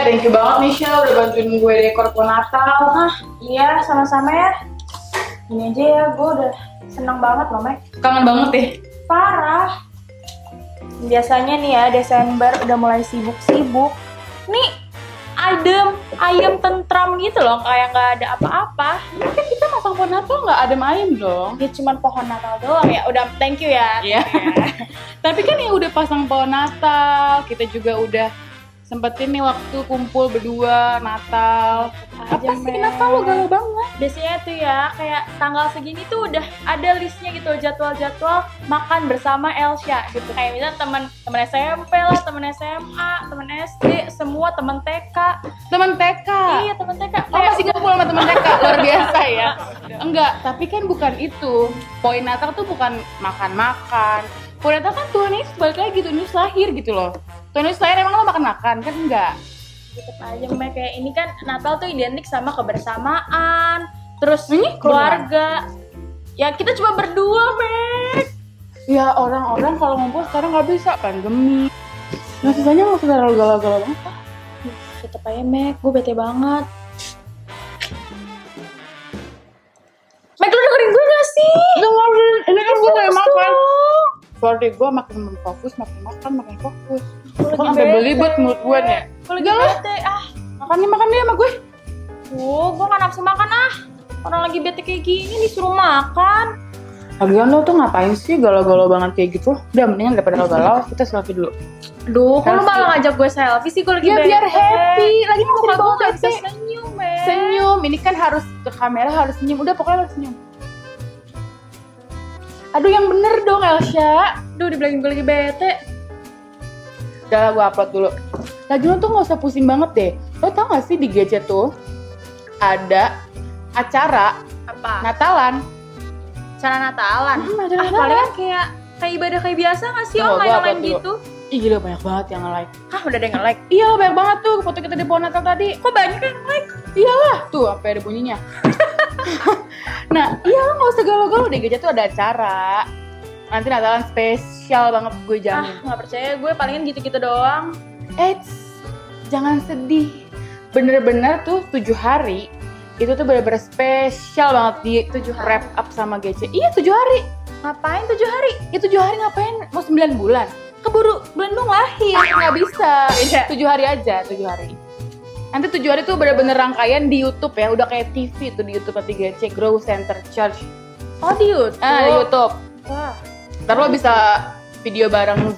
thank you banget nih Shell udah bantuin gue dekor pohon Natal. Nah, iya sama-sama ya. Ini aja ya, gue udah seneng banget loh, Mek. Kangen banget deh. Parah. Biasanya nih ya, Desember udah mulai sibuk-sibuk. Nih, ayam tentram gitu loh, kayak nggak ada apa-apa. Kan kita masang pohon Natal nggak adem ayem dong. Ya cuman pohon Natal doang ya. Udah, thank you ya. Iya. Tapi kan ya udah pasang pohon Natal, kita juga udah sempetin nih waktu kumpul berdua Natal. Apa sih kenapa lo galau banget? Biasanya tuh ya, kayak tanggal segini tuh udah ada listnya gitu, jadwal-jadwal makan bersama Elsha gitu. Kayak misalnya temen SMP lah, temen SMA, temen SD, semua temen TK. Temen TK? Iya, temen TK. Oh masih ngumpul sama temen TK, luar biasa ya. Enggak, tapi kan bukan itu. Poin Natal tuh bukan makan-makan. Poin Natal kan Tuhan Yesus balik lagi gitu, Yesus lahir gitu loh. Tuhan Yesus lahir emang lo makan-makan? Kan enggak. Tetep aja, Mek, kayak ini kan Natal tuh identik sama kebersamaan, terus Ini keluarga. Ya kita cuma berdua, Mek. Ya orang-orang kalau ngumpul sekarang nggak bisa, pandemi. Nah sisanya nggak usah terlalu galau-galau banget. Tetep aja, Mek, gue bete banget. Mek, lu dengerin gue gak sih? Dengerin, ini kan gue kayak Serius makan. dong. Berarti gue makin fokus, makin makan, makin fokus. Gue Gue lagi sampai bete. belibet mulut gue nih. Gue lagi Udah lah. bete, Makan nih sama gue. gue gak nafsu makan Orang lagi bete kayak gini disuruh makan. Lagian lo tuh ngapain sih galau-galau banget kayak gitu? Udah mendingan daripada lo galau, kita selfie dulu. Aduh, kok lu Selfie. malah ngajak gue selfie sih? Gue lagi Ya bete. biar happy. Lagi masih Muka gue dibawa gak bisa bete. senyum, Mek. Senyum, ini kan harus ke kamera harus senyum. Udah pokoknya lo senyum. Aduh yang bener dong Elsha. Aduh, dibilangin gue lagi bete. Udah lah gue upload dulu. Lagi lo tuh gak usah pusing banget deh. Lo tau gak sih di GC tuh ada acara Apa? Natalan. Cara Natalan. Acara Natalan. Palingan kayak ibadah kayak biasa gak sih? Tunggu, gua Online upload dulu. gitu. Ih gila banyak banget yang nge-like. Hah, udah ada yang nge-like? Iya banyak banget tuh foto kita di pohon Natal tadi. Kok banyak yang nge-like? Iyalah tuh sampai ada bunyinya. Nah iya lo gak usah galau-galau di GC tuh ada acara. Nanti Natalan spesial banget gue jamin. Gak percaya, gue palingan gitu-gitu doang. Jangan sedih. Bener-bener tuh 7 hari itu tuh bener-bener spesial banget di 7 wrap up sama GC. Iya 7 hari. Ngapain 7 hari? Ya 7 hari ngapain? Mau 9 bulan? Keburu Bandung lahir, nggak bisa. Beda. 7 hari aja, 7 hari. Nanti 7 hari tuh bener-bener rangkaian di YouTube ya, udah kayak TV tuh di YouTube 3C Grow Center Church. Oh, di YouTube? Di YouTube. Wah, Ntar lo bisa video bareng,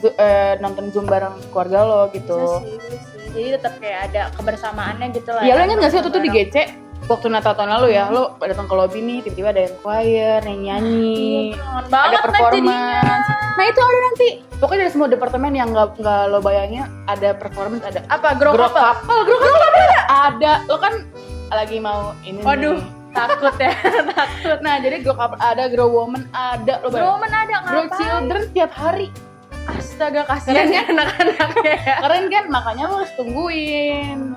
nonton Zoom bareng keluarga lo gitu. bisa sih. Jadi tetap kayak ada kebersamaannya gitu lah. Iya lo inget gak sih waktu tuh di GC? Waktu Natal tahun lalu ya, lo datang ke lobby nih, tiba-tiba ada yang choir, yang nyanyi, Kangen ada banget performance. Nah itu ada nanti, pokoknya dari semua departemen yang nggak lo bayangin ada performance, ada Apa? Grow Grow couple? couple, grow couple ada. Lo kan lagi mau ini Waduh, nih. takut ya, takut. Nah jadi grow couple ada, grow woman ada, lo Grow bayangin. ada Grow ngapain? children tiap hari. Astaga, kasihan ya anak-anaknya ya. Keren kan, makanya lo harus tungguin.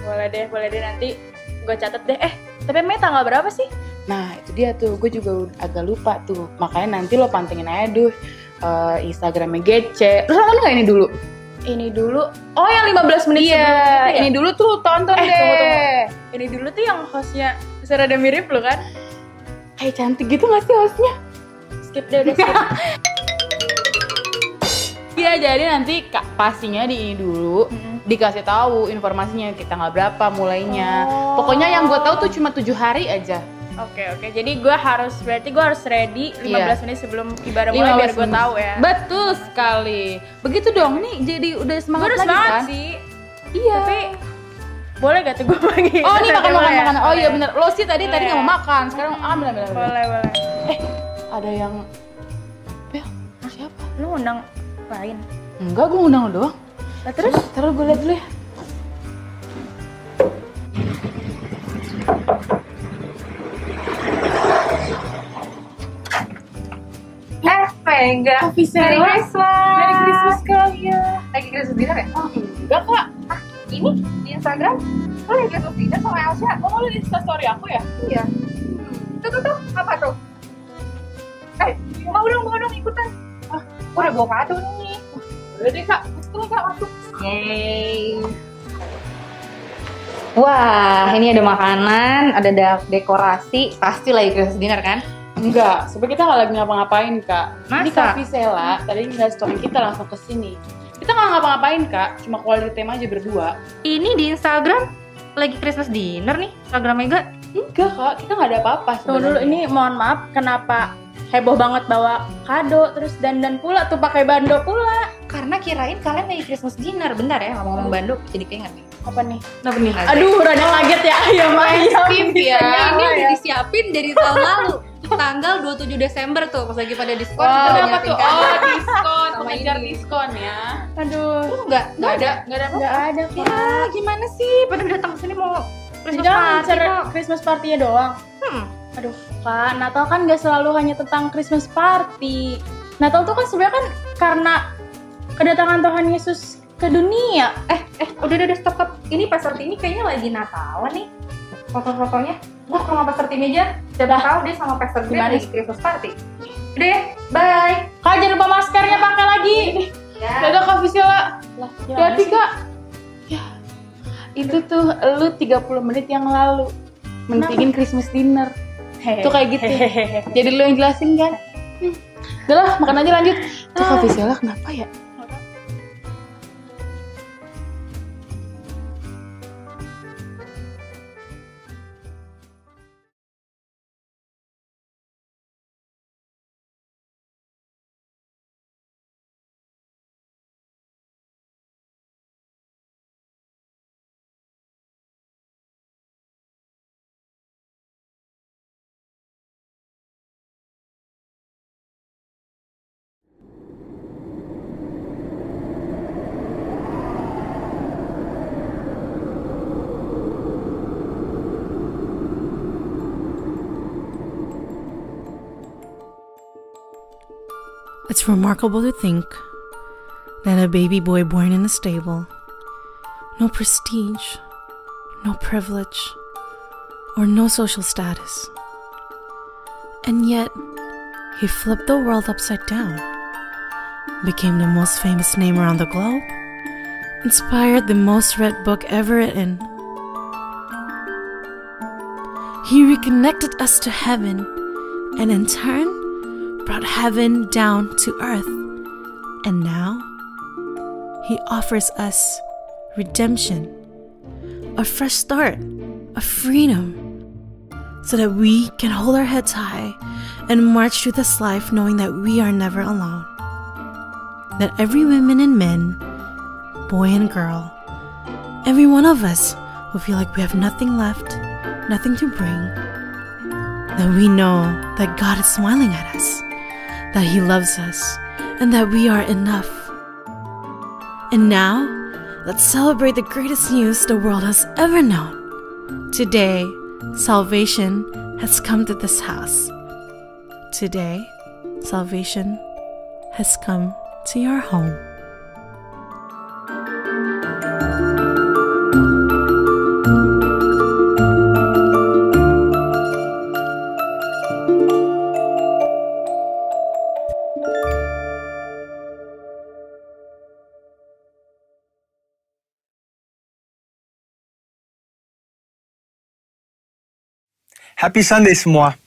Boleh deh nanti gue catet deh. Tapi emang tanggal berapa sih? Nah itu dia tuh, gue juga agak lupa tuh. Makanya nanti lo pantengin aja tuh Instagramnya GC. Terus nonton nggak ini dulu? Ini dulu. Oh, yang 15 menit Iya, sebelum itu ya? ini dulu tuh tonton deh. Tunggu. Ini dulu tuh yang hostnya rada mirip lo kan? Kayak cantik gitu gak sih hostnya? Skip deh, udah skip. Iya, jadi nanti pastinya di ini dulu dikasih tahu informasinya kita tanggal berapa mulainya. Oh. Pokoknya yang gue tahu tuh cuma 7 hari aja. Oke. Jadi berarti gue harus ready 15 Iya. menit sebelum ibadah mulai biar gue tahu ya. Betul sekali. Begitu dong, nih jadi udah Gue semangat udah lagi semangat kan? sih. Iya. Tapi boleh gak tuh gue lagi? Oh ini makan. Ya? Oh iya bener. Lo sih tadi Boleh nggak ya? mau makan. Sekarang ambil. Boleh. Ada yang Bel, siapa? Lu undang lain? Enggak, gue ngundang lo doang. Nah, terus? Taruh gue liat dulu ya. Enggak. Coffee Merry Sarah. Christmas. Merry Christmas kalian. Lagi Christmas dinner ya? Oh enggak kak. Ini di Instagram. Lo lagi Christmas dinner sama Elsha? Oh lo liat instastory aku ya? Iya. Tuh. Apa tuh? Mau dong ikutan. Gue udah bawa kado nih. Udah deh kak, masuk kak, masuk. Yeay. Wah, ini ada makanan, ada dekorasi, pasti lagi Christmas dinner kan? Enggak, sebenarnya kita nggak lagi ngapa-ngapain kak. Ini Masa? Kak Visela, tadi nggak story kita langsung ke sini. Kita nggak ngapa-ngapain kak, cuma quality time aja berdua. Ini di Instagram lagi Christmas dinner nih, Instagram Mega. Enggak kak, kita nggak ada apa-apa. Tunggu dulu, ini mohon maaf, kenapa heboh banget bawa kado, terus dandan pula tuh pakai bando pula. Karena kirain kalian lagi Christmas dinner, bentar ya ngomong-ngomong Bandung, jadi keinget nih. Apa nih? Kenapa nih? Aduh, rada kaget ya ayam-ayam. ya. Ini udah disiapin dari tahun lalu. Tanggal 27 Desember tuh pas lagi pada diskon Wah, kita udah apa nyiapin tuh? kado. Oh, diskon, Sama mengejar ini. diskon ya. Aduh, Enggak ada. Nggak ada apa? nggak ada Ya, kak. gimana sih? Pada datang ke sini mau Christmas Jangan party ngincer kok. Christmas party-nya doang. Aduh, Kak, Natal kan gak selalu hanya tentang Christmas party. Natal tuh kan sebenarnya kan karena kedatangan Tuhan Yesus ke dunia. Udah stop. Ini Pastor Timi kayaknya lagi Natalan nih. Foto-fotonya. Gua ke rumah Pastor Timi aja. Siapa tahu dia sama Pastor Greg Gimana lagi Christmas party. Udah deh, bye. Kak, jangan lupa maskernya pakai lagi. Ya. Dadah Kak Visela. Lah, Hati kak. Ya, itu tuh lu 30 menit yang lalu mentingin Christmas dinner. Tuh kayak gitu. Jadi lu yang jelasin kan? Udah lah, makan aja lanjut. Tuh Kak Visela kenapa ya? It's remarkable to think that a baby boy born in a stable, no prestige, no privilege, or no social status, and yet he flipped the world upside down, became the most famous name around the globe, inspired the most read book ever written. He reconnected us to heaven, and in turn, brought heaven down to earth. And now, he offers us redemption, a fresh start, a freedom, so that we can hold our heads high and march through this life knowing that we are never alone. That every woman and man, boy and girl, every one of us will feel like we have nothing left, nothing to bring, that we know that God is smiling at us, that He loves us, and that we are enough. And now, let's celebrate the greatest news the world has ever known. Today, salvation has come to this house. Today, salvation has come to your home. Happy Sunday semua.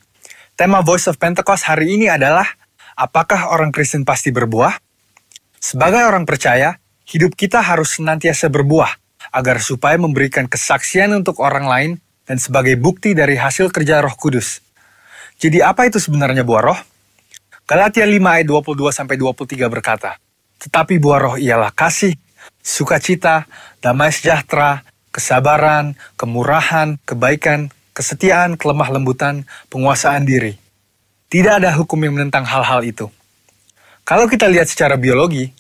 Tema Voice of Pentecost hari ini adalah, apakah orang Kristen pasti berbuah? Sebagai orang percaya, hidup kita harus senantiasa berbuah, agar supaya memberikan kesaksian untuk orang lain dan sebagai bukti dari hasil kerja Roh Kudus. Jadi apa itu sebenarnya buah roh? Galatia 5 ayat 22-23 berkata, tetapi buah roh ialah kasih, sukacita, damai sejahtera, kesabaran, kemurahan, kebaikan, kesetiaan, kelemah lembutan, penguasaan diri. Tidak ada hukum yang menentang hal-hal itu. Kalau kita lihat secara biologi,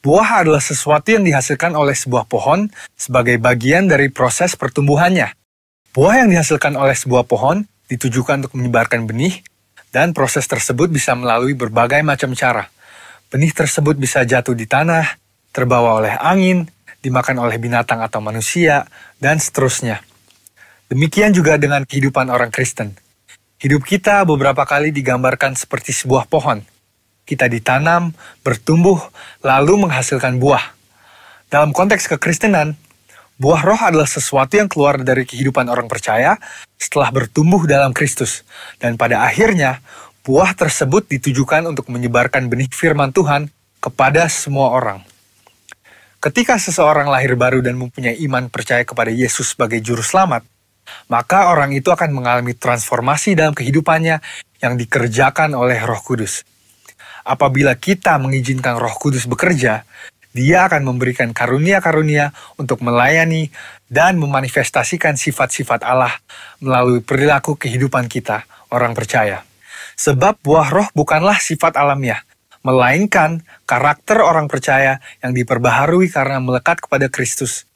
buah adalah sesuatu yang dihasilkan oleh sebuah pohon sebagai bagian dari proses pertumbuhannya. Buah yang dihasilkan oleh sebuah pohon ditujukan untuk menyebarkan benih, dan proses tersebut bisa melalui berbagai macam cara. Benih tersebut bisa jatuh di tanah, terbawa oleh angin, dimakan oleh binatang atau manusia, dan seterusnya. Demikian juga dengan kehidupan orang Kristen. Hidup kita beberapa kali digambarkan seperti sebuah pohon. Kita ditanam, bertumbuh, lalu menghasilkan buah. Dalam konteks kekristenan, Buah roh adalah sesuatu yang keluar dari kehidupan orang percaya setelah bertumbuh dalam Kristus. Dan pada akhirnya, buah tersebut ditujukan untuk menyebarkan benih firman Tuhan kepada semua orang. Ketika seseorang lahir baru dan mempunyai iman percaya kepada Yesus sebagai juru selamat, maka orang itu akan mengalami transformasi dalam kehidupannya yang dikerjakan oleh Roh Kudus. Apabila kita mengizinkan Roh Kudus bekerja, Dia akan memberikan karunia-karunia untuk melayani dan memanifestasikan sifat-sifat Allah melalui perilaku kehidupan kita, orang percaya. Sebab buah roh bukanlah sifat alamiah, melainkan karakter orang percaya yang diperbaharui karena melekat kepada Kristus.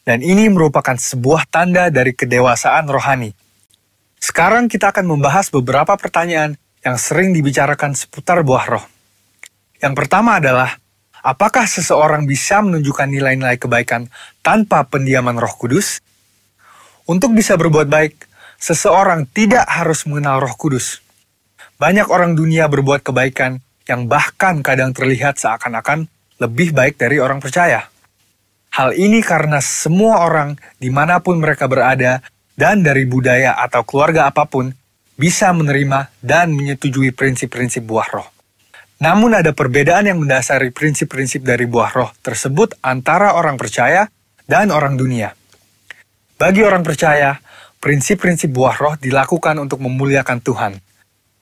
Dan ini merupakan sebuah tanda dari kedewasaan rohani. Sekarang kita akan membahas beberapa pertanyaan yang sering dibicarakan seputar buah roh. Yang pertama adalah, apakah seseorang bisa menunjukkan nilai-nilai kebaikan tanpa pendiaman Roh Kudus? Untuk bisa berbuat baik, seseorang tidak harus mengenal Roh Kudus. Banyak orang dunia berbuat kebaikan yang bahkan kadang terlihat seakan-akan lebih baik dari orang percaya. Hal ini karena semua orang dimanapun mereka berada dan dari budaya atau keluarga apapun bisa menerima dan menyetujui prinsip-prinsip buah roh. Namun ada perbedaan yang mendasari prinsip-prinsip dari buah roh tersebut antara orang percaya dan orang dunia. Bagi orang percaya, prinsip-prinsip buah roh dilakukan untuk memuliakan Tuhan.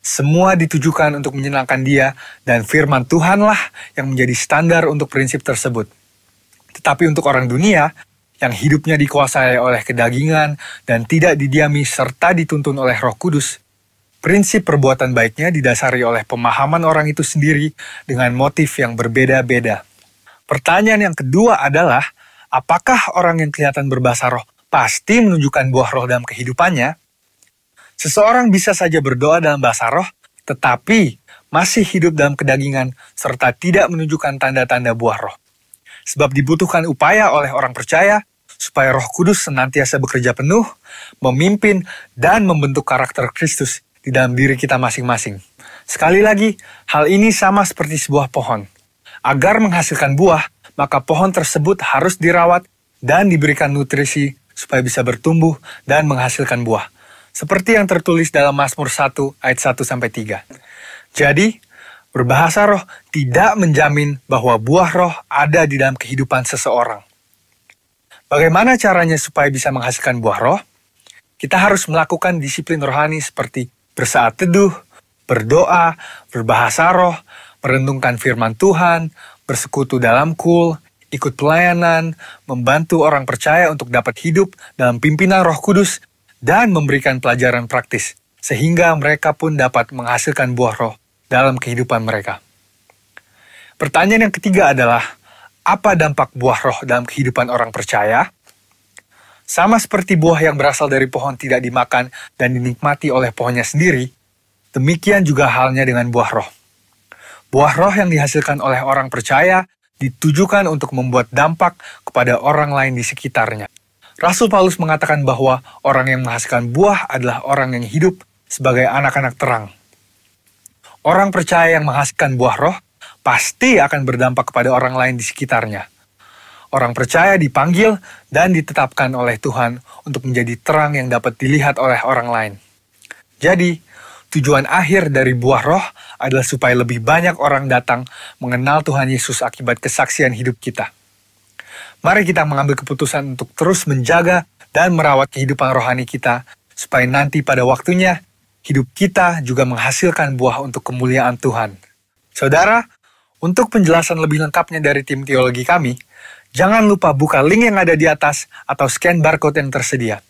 Semua ditujukan untuk menyenangkan Dia dan firman Tuhanlah yang menjadi standar untuk prinsip tersebut. Tetapi untuk orang dunia, yang hidupnya dikuasai oleh kedagingan dan tidak didiami serta dituntun oleh Roh Kudus, prinsip perbuatan baiknya didasari oleh pemahaman orang itu sendiri dengan motif yang berbeda-beda. Pertanyaan yang kedua adalah, apakah orang yang kelihatan berbahasa roh pasti menunjukkan buah roh dalam kehidupannya? Seseorang bisa saja berdoa dalam bahasa roh, tetapi masih hidup dalam kedagingan serta tidak menunjukkan tanda-tanda buah roh. Sebab dibutuhkan upaya oleh orang percaya supaya Roh Kudus senantiasa bekerja penuh, memimpin, dan membentuk karakter Kristus di dalam diri kita masing-masing. Sekali lagi, hal ini sama seperti sebuah pohon. Agar menghasilkan buah, maka pohon tersebut harus dirawat dan diberikan nutrisi supaya bisa bertumbuh dan menghasilkan buah. Seperti yang tertulis dalam Mazmur 1 ayat 1-3. Jadi, berbahasa roh tidak menjamin bahwa buah roh ada di dalam kehidupan seseorang. Bagaimana caranya supaya bisa menghasilkan buah roh? Kita harus melakukan disiplin rohani seperti bersaat teduh, berdoa, berbahasa roh, merenungkan firman Tuhan, bersekutu dalam kul, ikut pelayanan, membantu orang percaya untuk dapat hidup dalam pimpinan Roh Kudus, dan memberikan pelajaran praktis, sehingga mereka pun dapat menghasilkan buah roh dalam kehidupan mereka. Pertanyaan yang ketiga adalah, apa dampak buah roh dalam kehidupan orang percaya? Sama seperti buah yang berasal dari pohon tidak dimakan dan dinikmati oleh pohonnya sendiri, demikian juga halnya dengan buah roh. Buah roh yang dihasilkan oleh orang percaya ditujukan untuk membuat dampak kepada orang lain di sekitarnya. Rasul Paulus mengatakan bahwa orang yang menghasilkan buah adalah orang yang hidup sebagai anak-anak terang. Orang percaya yang menghasilkan buah roh pasti akan berdampak kepada orang lain di sekitarnya. Orang percaya dipanggil dan ditetapkan oleh Tuhan untuk menjadi terang yang dapat dilihat oleh orang lain. Jadi, tujuan akhir dari buah roh adalah supaya lebih banyak orang datang mengenal Tuhan Yesus akibat kesaksian hidup kita. Mari kita mengambil keputusan untuk terus menjaga dan merawat kehidupan rohani kita, supaya nanti pada waktunya, hidup kita juga menghasilkan buah untuk kemuliaan Tuhan. Saudara, untuk penjelasan lebih lengkapnya dari tim teologi kami, jangan lupa buka link yang ada di atas atau scan barcode yang tersedia.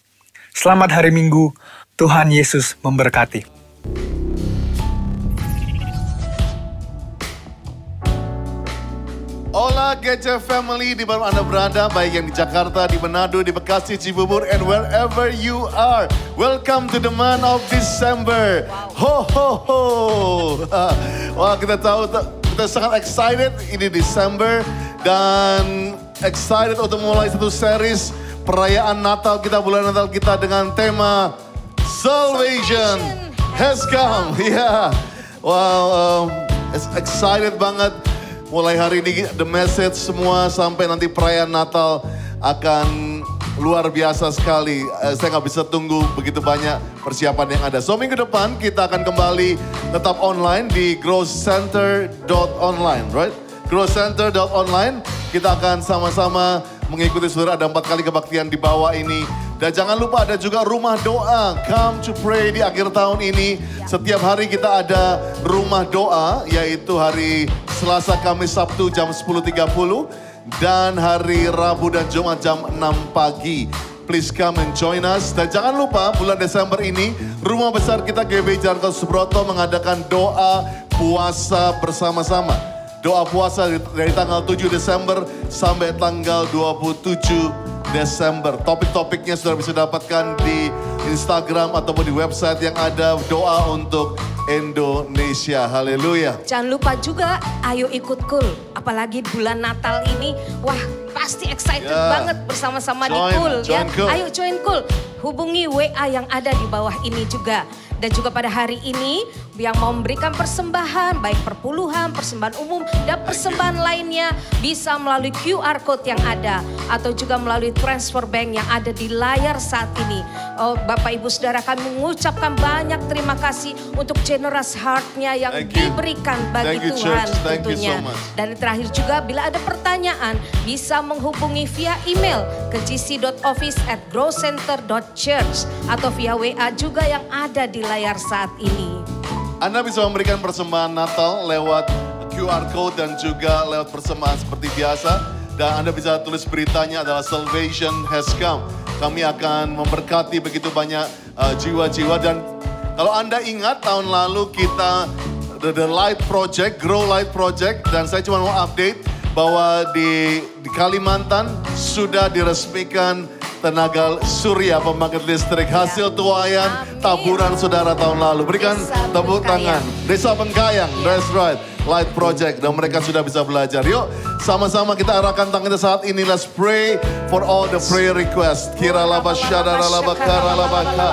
Selamat hari Minggu, Tuhan Yesus memberkati. Hola Gece Family, di mana Anda berada, baik yang di Jakarta, di Manado, di Bekasi, Cibubur, and wherever you are. Welcome to the month of December. Ho ho ho. Wah, kita tahu, kita sangat excited ini December dan excited untuk mulai satu series perayaan Natal kita, bulan Natal kita dengan tema Salvation has come. Ya, wow, excited banget. Mulai hari ini The Message semua sampai nanti perayaan Natal akan luar biasa sekali. Saya nggak bisa tunggu begitu banyak persiapan yang ada. So minggu depan kita akan kembali tetap online di growcenter.online, right? growcenter.online. Kita akan sama-sama mengikuti saudara, ada 4 kali kebaktian di bawah ini. Dan jangan lupa ada juga rumah doa, come to pray di akhir tahun ini. Setiap hari kita ada rumah doa, yaitu hari Selasa, Kamis, Sabtu jam 10.30. Dan hari Rabu dan Jumat jam 6 pagi. Please come and join us. Dan jangan lupa bulan Desember ini, rumah besar kita GB Jalan Subroto mengadakan doa puasa bersama-sama. Doa puasa dari tanggal 7 Desember sampai tanggal 27 Desember. Topik-topiknya sudah bisa dapatkan di Instagram ataupun di website yang ada doa untuk Indonesia. Haleluya. Jangan lupa juga, ayo ikut Cool. Apalagi bulan Natal ini, wah pasti excited banget bersama-sama di Cool. Ya. Ayo join Cool. Hubungi WA yang ada di bawah ini juga. Dan juga pada hari ini yang mau memberikan persembahan, baik perpuluhan, persembahan umum, dan persembahan lainnya bisa melalui QR Code yang ada. Atau juga melalui transfer bank yang ada di layar saat ini. Oh, Bapak Ibu Saudara, kami mengucapkan banyak terima kasih untuk generous heart-nya yang diberikan bagi Tuhan tentunya. Dan terakhir juga bila ada pertanyaan bisa menghubungi via email ke gc.office@growcenter.church atau via WA juga yang ada di layar saat ini. Anda bisa memberikan persembahan Natal lewat QR Code dan juga lewat persembahan seperti biasa. Dan Anda bisa tulis beritanya adalah Salvation Has Come. Kami akan memberkati begitu banyak jiwa-jiwa. Dan kalau Anda ingat tahun lalu kita The Light Project, Grow Light Project. Dan saya cuma mau update bahwa di Kalimantan sudah diresmikan tenaga surya pembangkit listrik hasil tuayan taburan saudara tahun lalu. Berikan tepuk tangan. Desa Bengkayang, that's right. Light Project, dan mereka sudah bisa belajar. Yuk, sama-sama kita arahkan tangan kita saat ini. Let's pray for all the prayer requests. Kira laba syadara laba kara laba ka.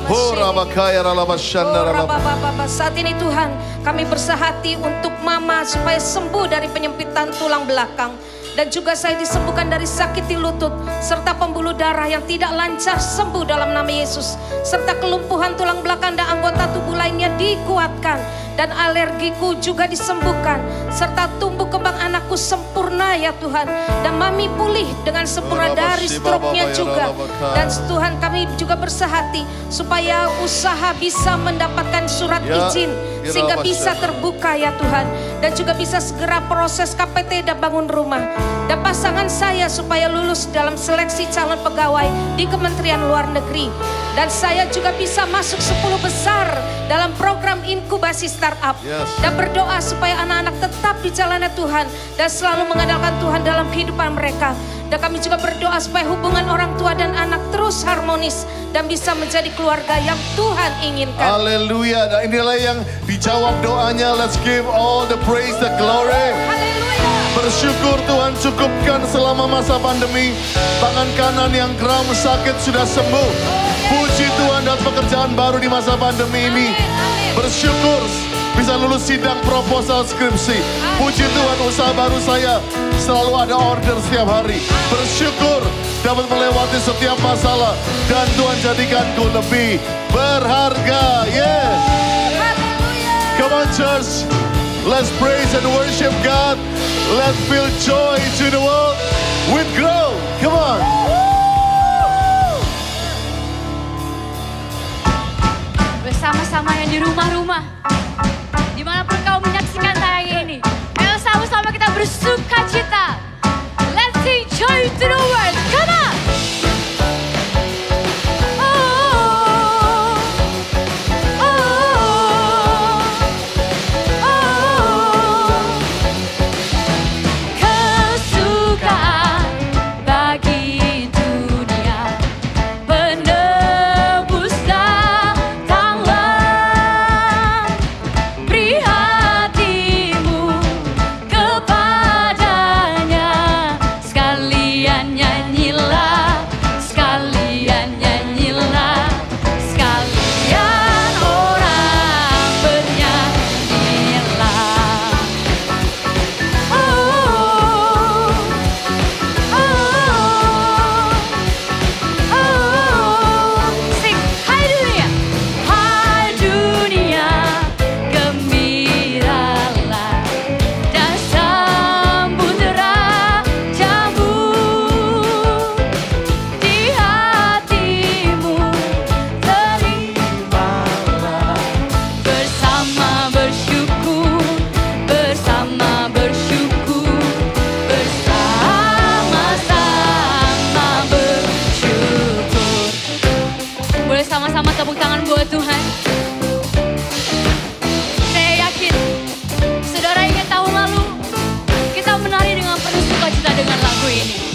Hura bakaya laba syandara laba. Saat ini Tuhan, kami bersahati untuk Mama supaya sembuh dari penyempitan tulang belakang. Dan juga saya disembuhkan dari sakit di lutut. Serta pembuluh darah yang tidak lancar sembuh dalam nama Yesus. Serta kelumpuhan tulang belakang dan anggota tubuh lainnya dikuatkan. Dan alergiku juga disembuhkan. Serta tumbuh kembang anakku sempurna ya Tuhan. Dan Mami pulih dengan sempurna dari stroke-nya juga. Dan Tuhan kami juga bersahati supaya usaha bisa mendapatkan surat izin. Sehingga bisa terbuka ya Tuhan. Dan juga bisa segera proses KPT dan bangun rumah. Dan pasangan saya supaya lulus dalam seleksi calon pegawai di Kementerian Luar Negeri. Dan saya juga bisa masuk 10 besar dalam program inkubasi startup. Dan berdoa supaya anak-anak tetap di jalannya Tuhan. Dan selalu mengandalkan Tuhan dalam kehidupan mereka. Dan kami juga berdoa supaya hubungan orang tua dan anak terus harmonis. Dan bisa menjadi keluarga yang Tuhan inginkan. Haleluya. Dan inilah yang dijawab doanya. Let's give all the praise, the glory. Haleluya. Bersyukur Tuhan cukupkan selama masa pandemi. Tangan kanan yang kram sakit sudah sembuh. Puji Tuhan dan pekerjaan baru di masa pandemi ini. Bersyukur bisa lulus sidang proposal skripsi. Puji Tuhan usaha baru saya selalu ada order setiap hari. Bersyukur dapat melewati setiap masalah. Dan Tuhan jadikanku lebih berharga. Yes. Come on church. Let's praise and worship God. Let's feel joy to the world with Grow. Come on. Bersama-sama yang di rumah-rumah, dimanapun kau menyaksikan tayangan ini, ayo sama-sama kita bersuka cita. Let's sing joy to the world. Come on. tepuk tangan buat Tuhan. Saya yakin, saudara ingat tahun lalu, kita menari dengan penuh sukacita dengan lagu ini.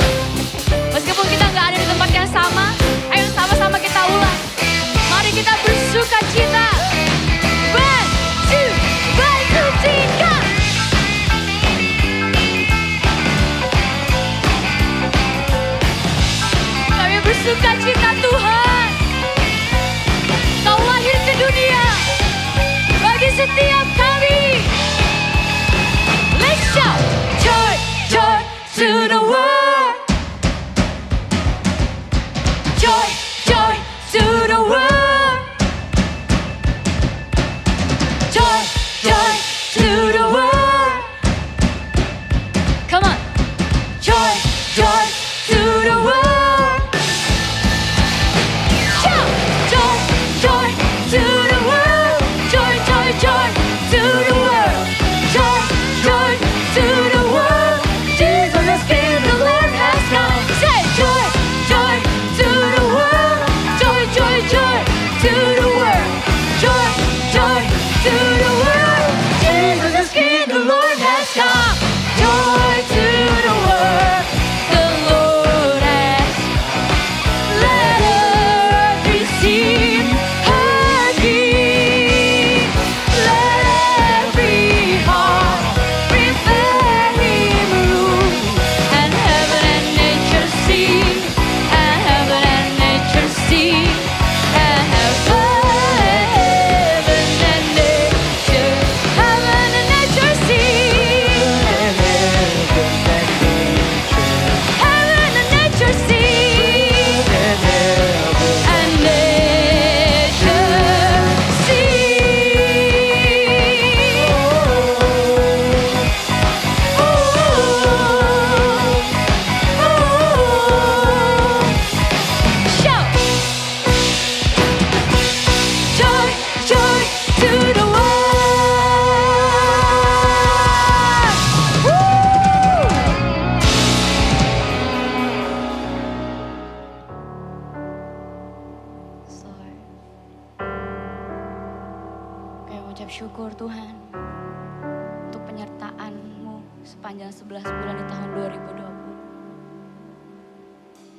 Meskipun kita nggak ada di tempat yang sama, ayo sama-sama kita ulang. Mari kita bersukacita. 1, 2, 3. Kami bersukacita Tuhan. Kau lahir ke dunia bagi setiap kami. Let's shout joy, joy to the world. Joy, joy to the world. Joy, joy to the world. Come on. Joy, joy to the world. Shout joy, joy to the world. Joy, joy, joy to the world. Joy, joy to the world. Jesus has came, the Lord has come. Say joy, joy to the world. Joy, joy, joy to the world. Joy, joy to the world. Jesus has came, the Lord has come. Joy to the world. The Lord has let earth receive her King. Let every heart prepare Him room. And heaven and nature sing. And heaven and nature sing. And heaven and nature. Heaven and nature sing. Heaven and nature sing. And nature sing. Shout! Joy, joy to the world. Lord, kami mengucap syukur Tuhan untuk penyertaan-Mu sepanjang 11 bulan di tahun 2020.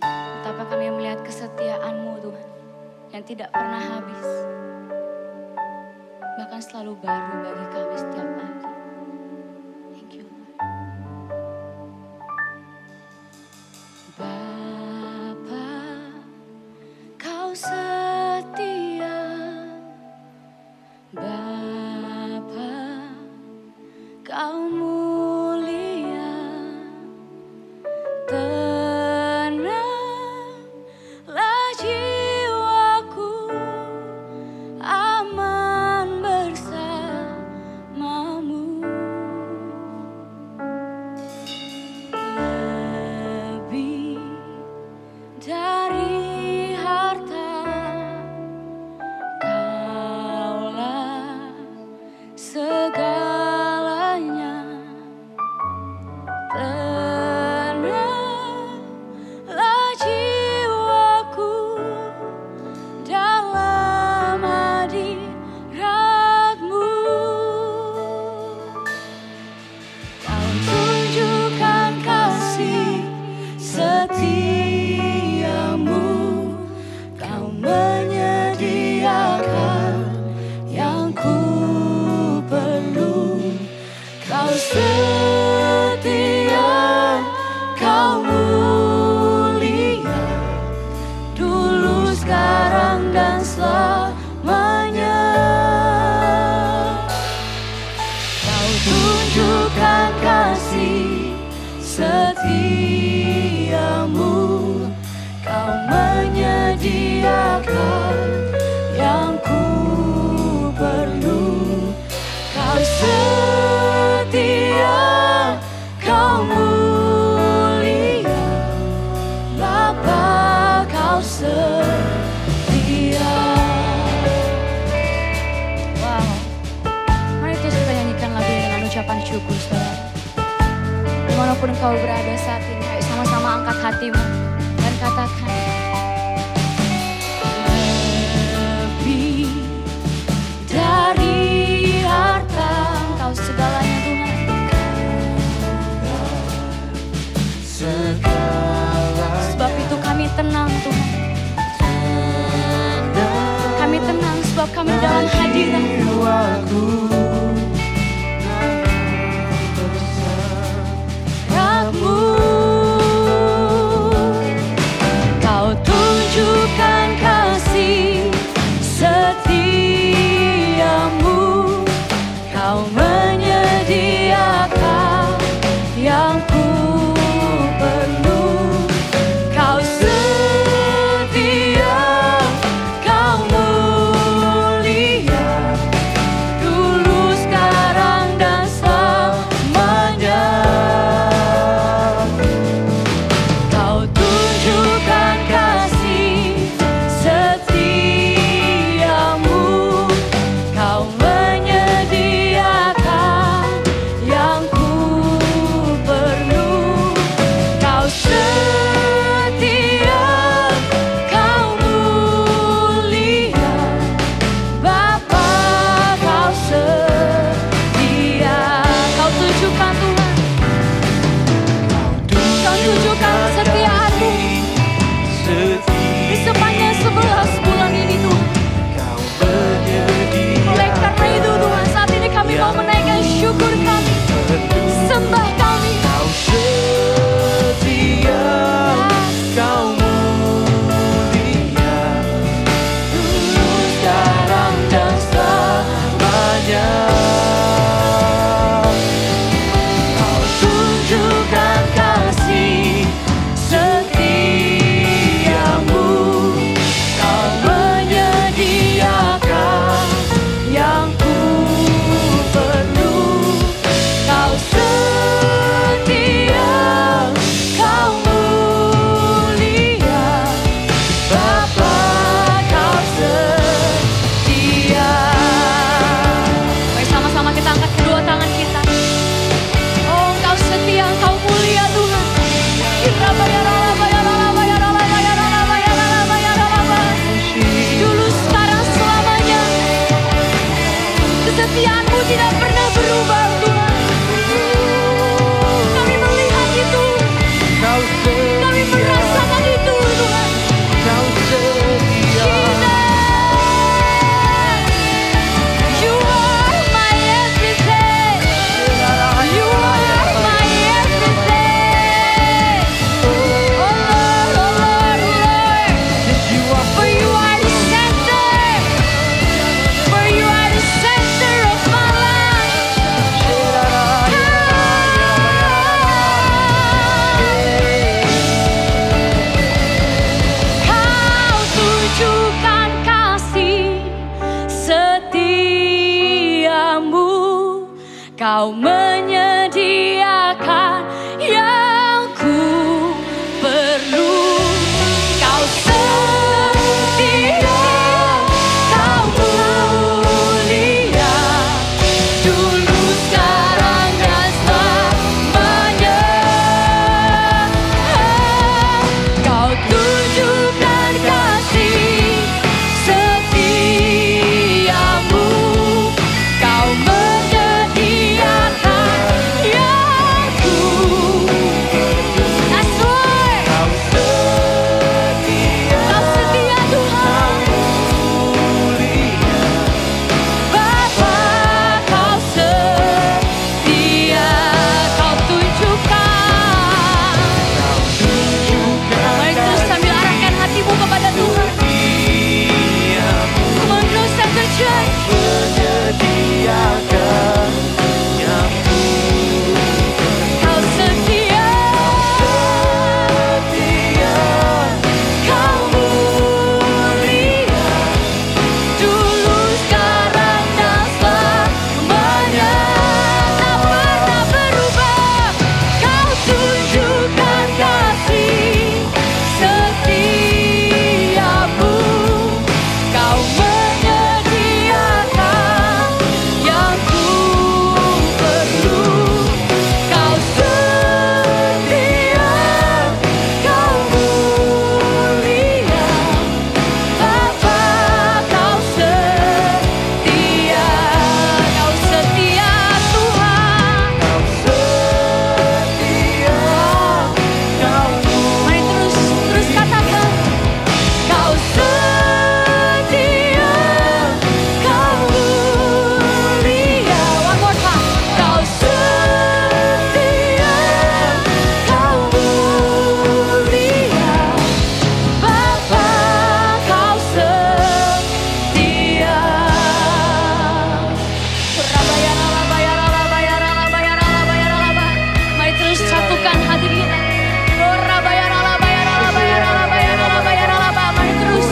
Betapa kami melihat kesetiaan-Mu Tuhan yang tidak pernah habis, bahkan selalu baru bagi kami setiap pagi. Thank you Lord. Bapa, Kau setia. Bapa, Kau mulia. Tenanglah jiwaku, aman bersamamu. Lebih dari harta, Kaulah segalanya. Tenanglah jiwaku dalam hadirat-Mu. Kau tunjukkan kasih setiamu. Kau menyediakan yang ku perlu. Kau setia, Kau mulia, dulu, sekarang, dan selamanya. Kau tunjukkan kasih setiamu. Kau menyediakan yang ku perlu. Kau setia, Kau mulia, Bapa, Kau setia. Wow, mari kita nyanyikan lagu ini dengan ucapan syukur, saudara. Dimanapun kau berada saat ini, ayo sama-sama angkat hatimu dan katakan, lebih Kau menyediakan yang ku perlu. Kau setia, kau mulia, dulu, sekarang, dan selamanya. Kau tunjukkan kasih setiamu. Kau menyediakan yang ku. That's right. Kau setia Tuhan. Bapa, kau setia. Kau tunjukkan. Mari terus sambil arahkan hatimu kepada Tuhan. Come on, terus and terjadi. Kau setia, kau mulia, dulu, sekarang, dan selamanya. Tak pernah berubah. Kau tunjukkan kasih setiamu. Kau menyediakan yang ku perlu. Kau setia, kau mulia, Bapa, kau setia. Kau setia Tuhan. Mari terus katakan. Kau setia, kau mulia. One more time. Kau setia, kau mulia, Bapa, kau setia. Mari terus satukan hati kita. Mari terus.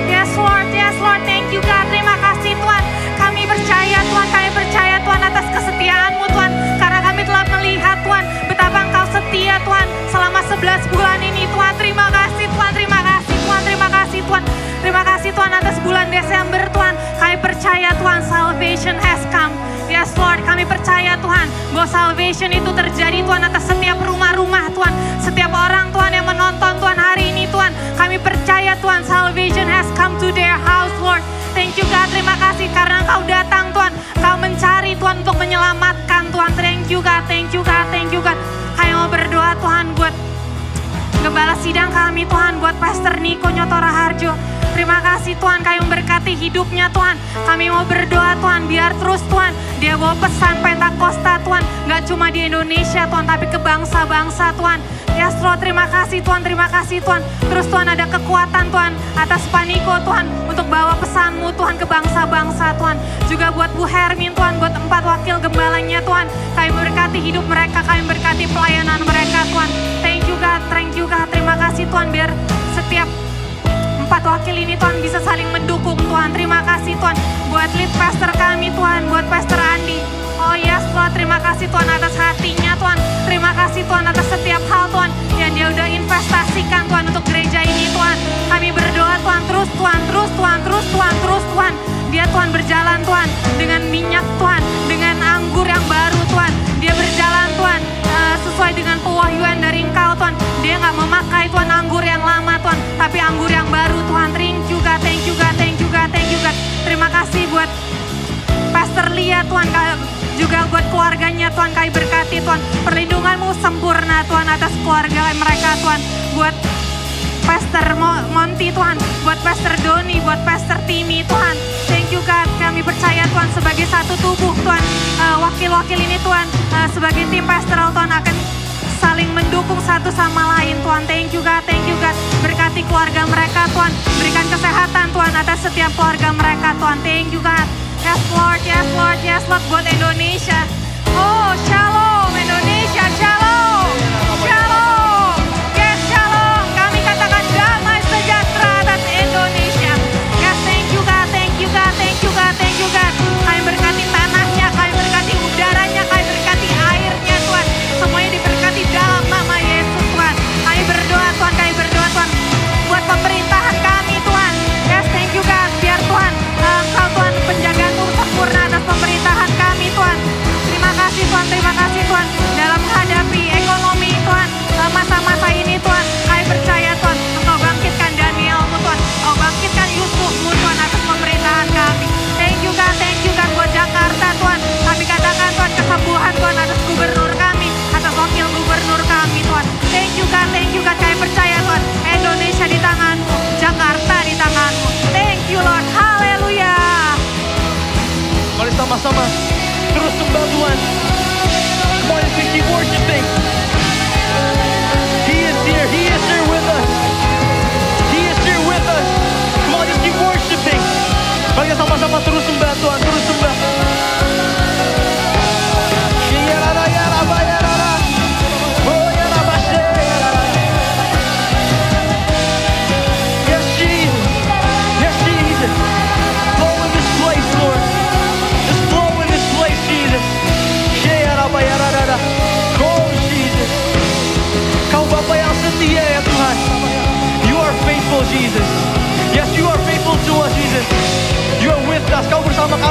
Yes Lord, thank you God. Terima kasih Tuhan. Kami percaya Tuhan atas kesetiaan-Mu Tuhan. Karena kami telah melihat Tuhan betapa Engkau setia Tuhan selama 11 bulan ini Tuhan. Terima kasih Tuhan, terima kasih Tuhan, terima kasih Tuhan. Terima kasih Tuhan atas bulan Desember Tuhan. Kami percaya Tuhan, salvation has come. Yes Lord, kami percaya Tuhan bahwa salvation itu terjadi Tuhan atas setiap rumah-rumah Tuhan. Setiap orang Tuhan yang menonton Tuhan hari ini Tuhan. Kami percaya Tuhan, salvation has come to their house Lord. Thank you God, terima kasih karena Engkau datang Tuhan. Engkau mencari Tuhan untuk menyelamatkan Tuhan. Thank you God, thank you God, thank you God. Kami mau berdoa Tuhan buat gembala sidang kami Tuhan, buat Pastor Niko Nyotora Harjo. Terima kasih Tuhan, kami memberkati hidupnya Tuhan. Kami mau berdoa Tuhan, biar terus Tuhan dia bawa pesan Pentakosta Tuhan. Gak cuma di Indonesia Tuhan, tapi ke bangsa-bangsa Tuhan. Yes Lord, terima kasih Tuhan, terima kasih Tuhan. Terus Tuhan ada kekuatan Tuhan atas Paniko Tuhan untuk bawa pesan-Mu Tuhan ke bangsa-bangsa Tuhan. Juga buat Bu Hermin Tuhan, buat 4 wakil gembalanya Tuhan. Kami memberkati hidup mereka, kami memberkati pelayanan mereka Tuhan. Thank you God, terima kasih Tuhan, biar setiap 4 wakil ini Tuhan bisa saling mendukung Tuhan. Terima kasih Tuhan buat lead pastor kami Tuhan, buat Pastor Andi. Oh yes Tuhan, terima kasih Tuhan atas hatinya Tuhan. Terima kasih Tuhan atas setiap hal Tuhan yang dia udah investasikan Tuhan untuk gereja ini Tuhan. Kami berdoa Tuhan, terus Tuhan, terus Tuhan, terus Tuhan, terus Tuhan. Dia Tuhan berjalan Tuhan dengan minyak Tuhan, dengan anggur yang baru Tuhan. Dia berjalan Tuhan sesuai dengan pewahyuan dari Engkau Tuhan. Dia gak memakai Tuhan anggur yang lama Tuhan, tapi anggur yang baru Tuhan. Thank you God, thank you God, thank you God, thank you God. Terima kasih buat Pastor Lia Tuhan, juga buat keluarganya Tuhan, kami berkati Tuhan. Perlindungan-Mu sempurna Tuhan atas keluarga mereka Tuhan. Buat Pastor Monty Tuhan, buat Pastor Doni, buat Pastor Timi Tuhan. Thank you God, kami percaya Tuhan sebagai satu tubuh Tuhan. Wakil-wakil ini Tuhan sebagai tim pastoral Tuhan akan saling mendukung satu sama lain Tuhan. Thank you God, thank you God. Berkati keluarga mereka Tuhan, berikan kesehatan Tuhan atas setiap keluarga mereka Tuhan. Thank you God. Yes Lord, yes Lord, yes Lord buat Indonesia. Oh Shalom Indonesia.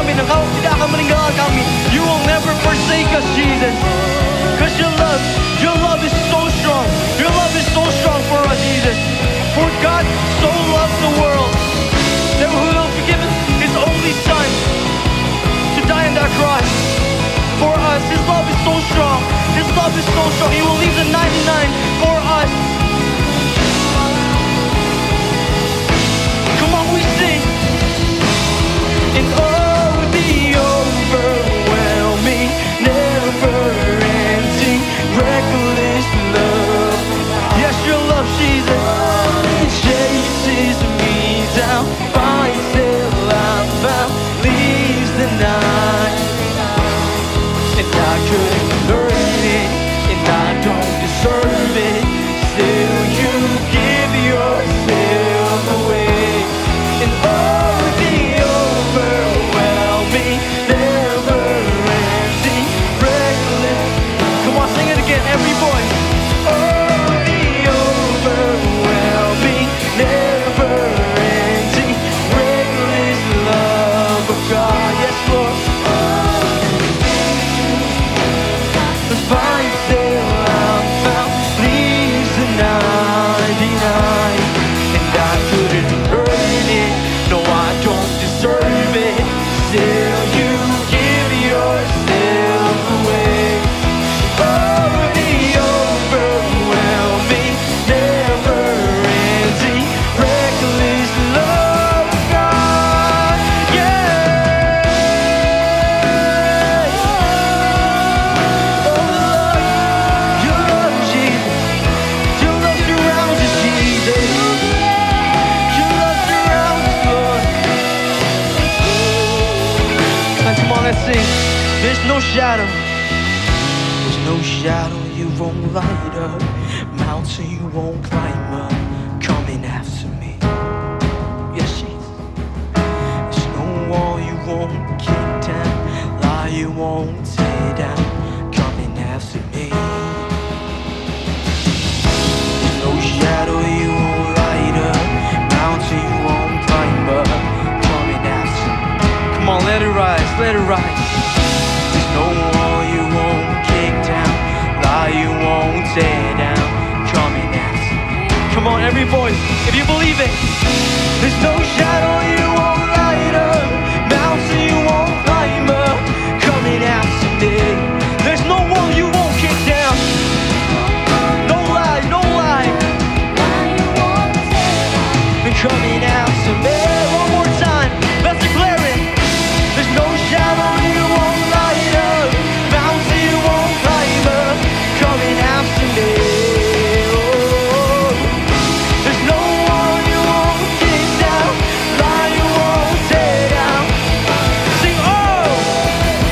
kami dan Kau tidak akan meninggalkan kami. You will never forsake us, Jesus. Because your love is so strong. Your love is so strong for us, Jesus. For God so loved the world that He will give His only Son to die on that cross for us. His love is so strong. His love is so strong. He will leave the 99 for us. Come on, we sing. And oh, the overwhelming, never-ending, reckless love. Yes, your love, Jesus, chases me down, finds till I'm found, leaves the night. And I couldn't earn it, and I don't deserve it. Still, you give yourself away. And oh, the overwhelming, never-ending, reckless. Come on, sing it again, every voice. Oh, the overwhelming, never-ending, reckless love of God. Yes, Lord. Finds till I'm found, leaves the 99. And I couldn't earn it, no, I don't deserve it. Still, you give yourself away. Oh, the overwhelming, never-ending, reckless love of God. Yeah. Oh, your love, Jesus. Your love surrounds us, Jesus. Your love surrounds us, Lord. Come on, let's sing. There's no shadow you won't light up, mountain you won't climb up, coming after me. Yes, Jesus. There's no wall you won't kick down, lie you won't tear down, coming after me. There's no shadow you won't light up, mountain you won't climb up, coming after me. Come on, let it rise, let it rise. There's no wall you won't kick down, lie you won't tear down, coming after me. Come on, every voice, if you believe it. There's no shadow you won't light up, mountain you won't climb up, coming after me. There's no wall you won't kick down. No lie, no lie. Coming after me. One more time, let's declare it. There's no shadow you won't light up, mountain you won't climb up, coming after me. Oh, there's no wall you won't kick down, lie you won't tear down. Sing oh,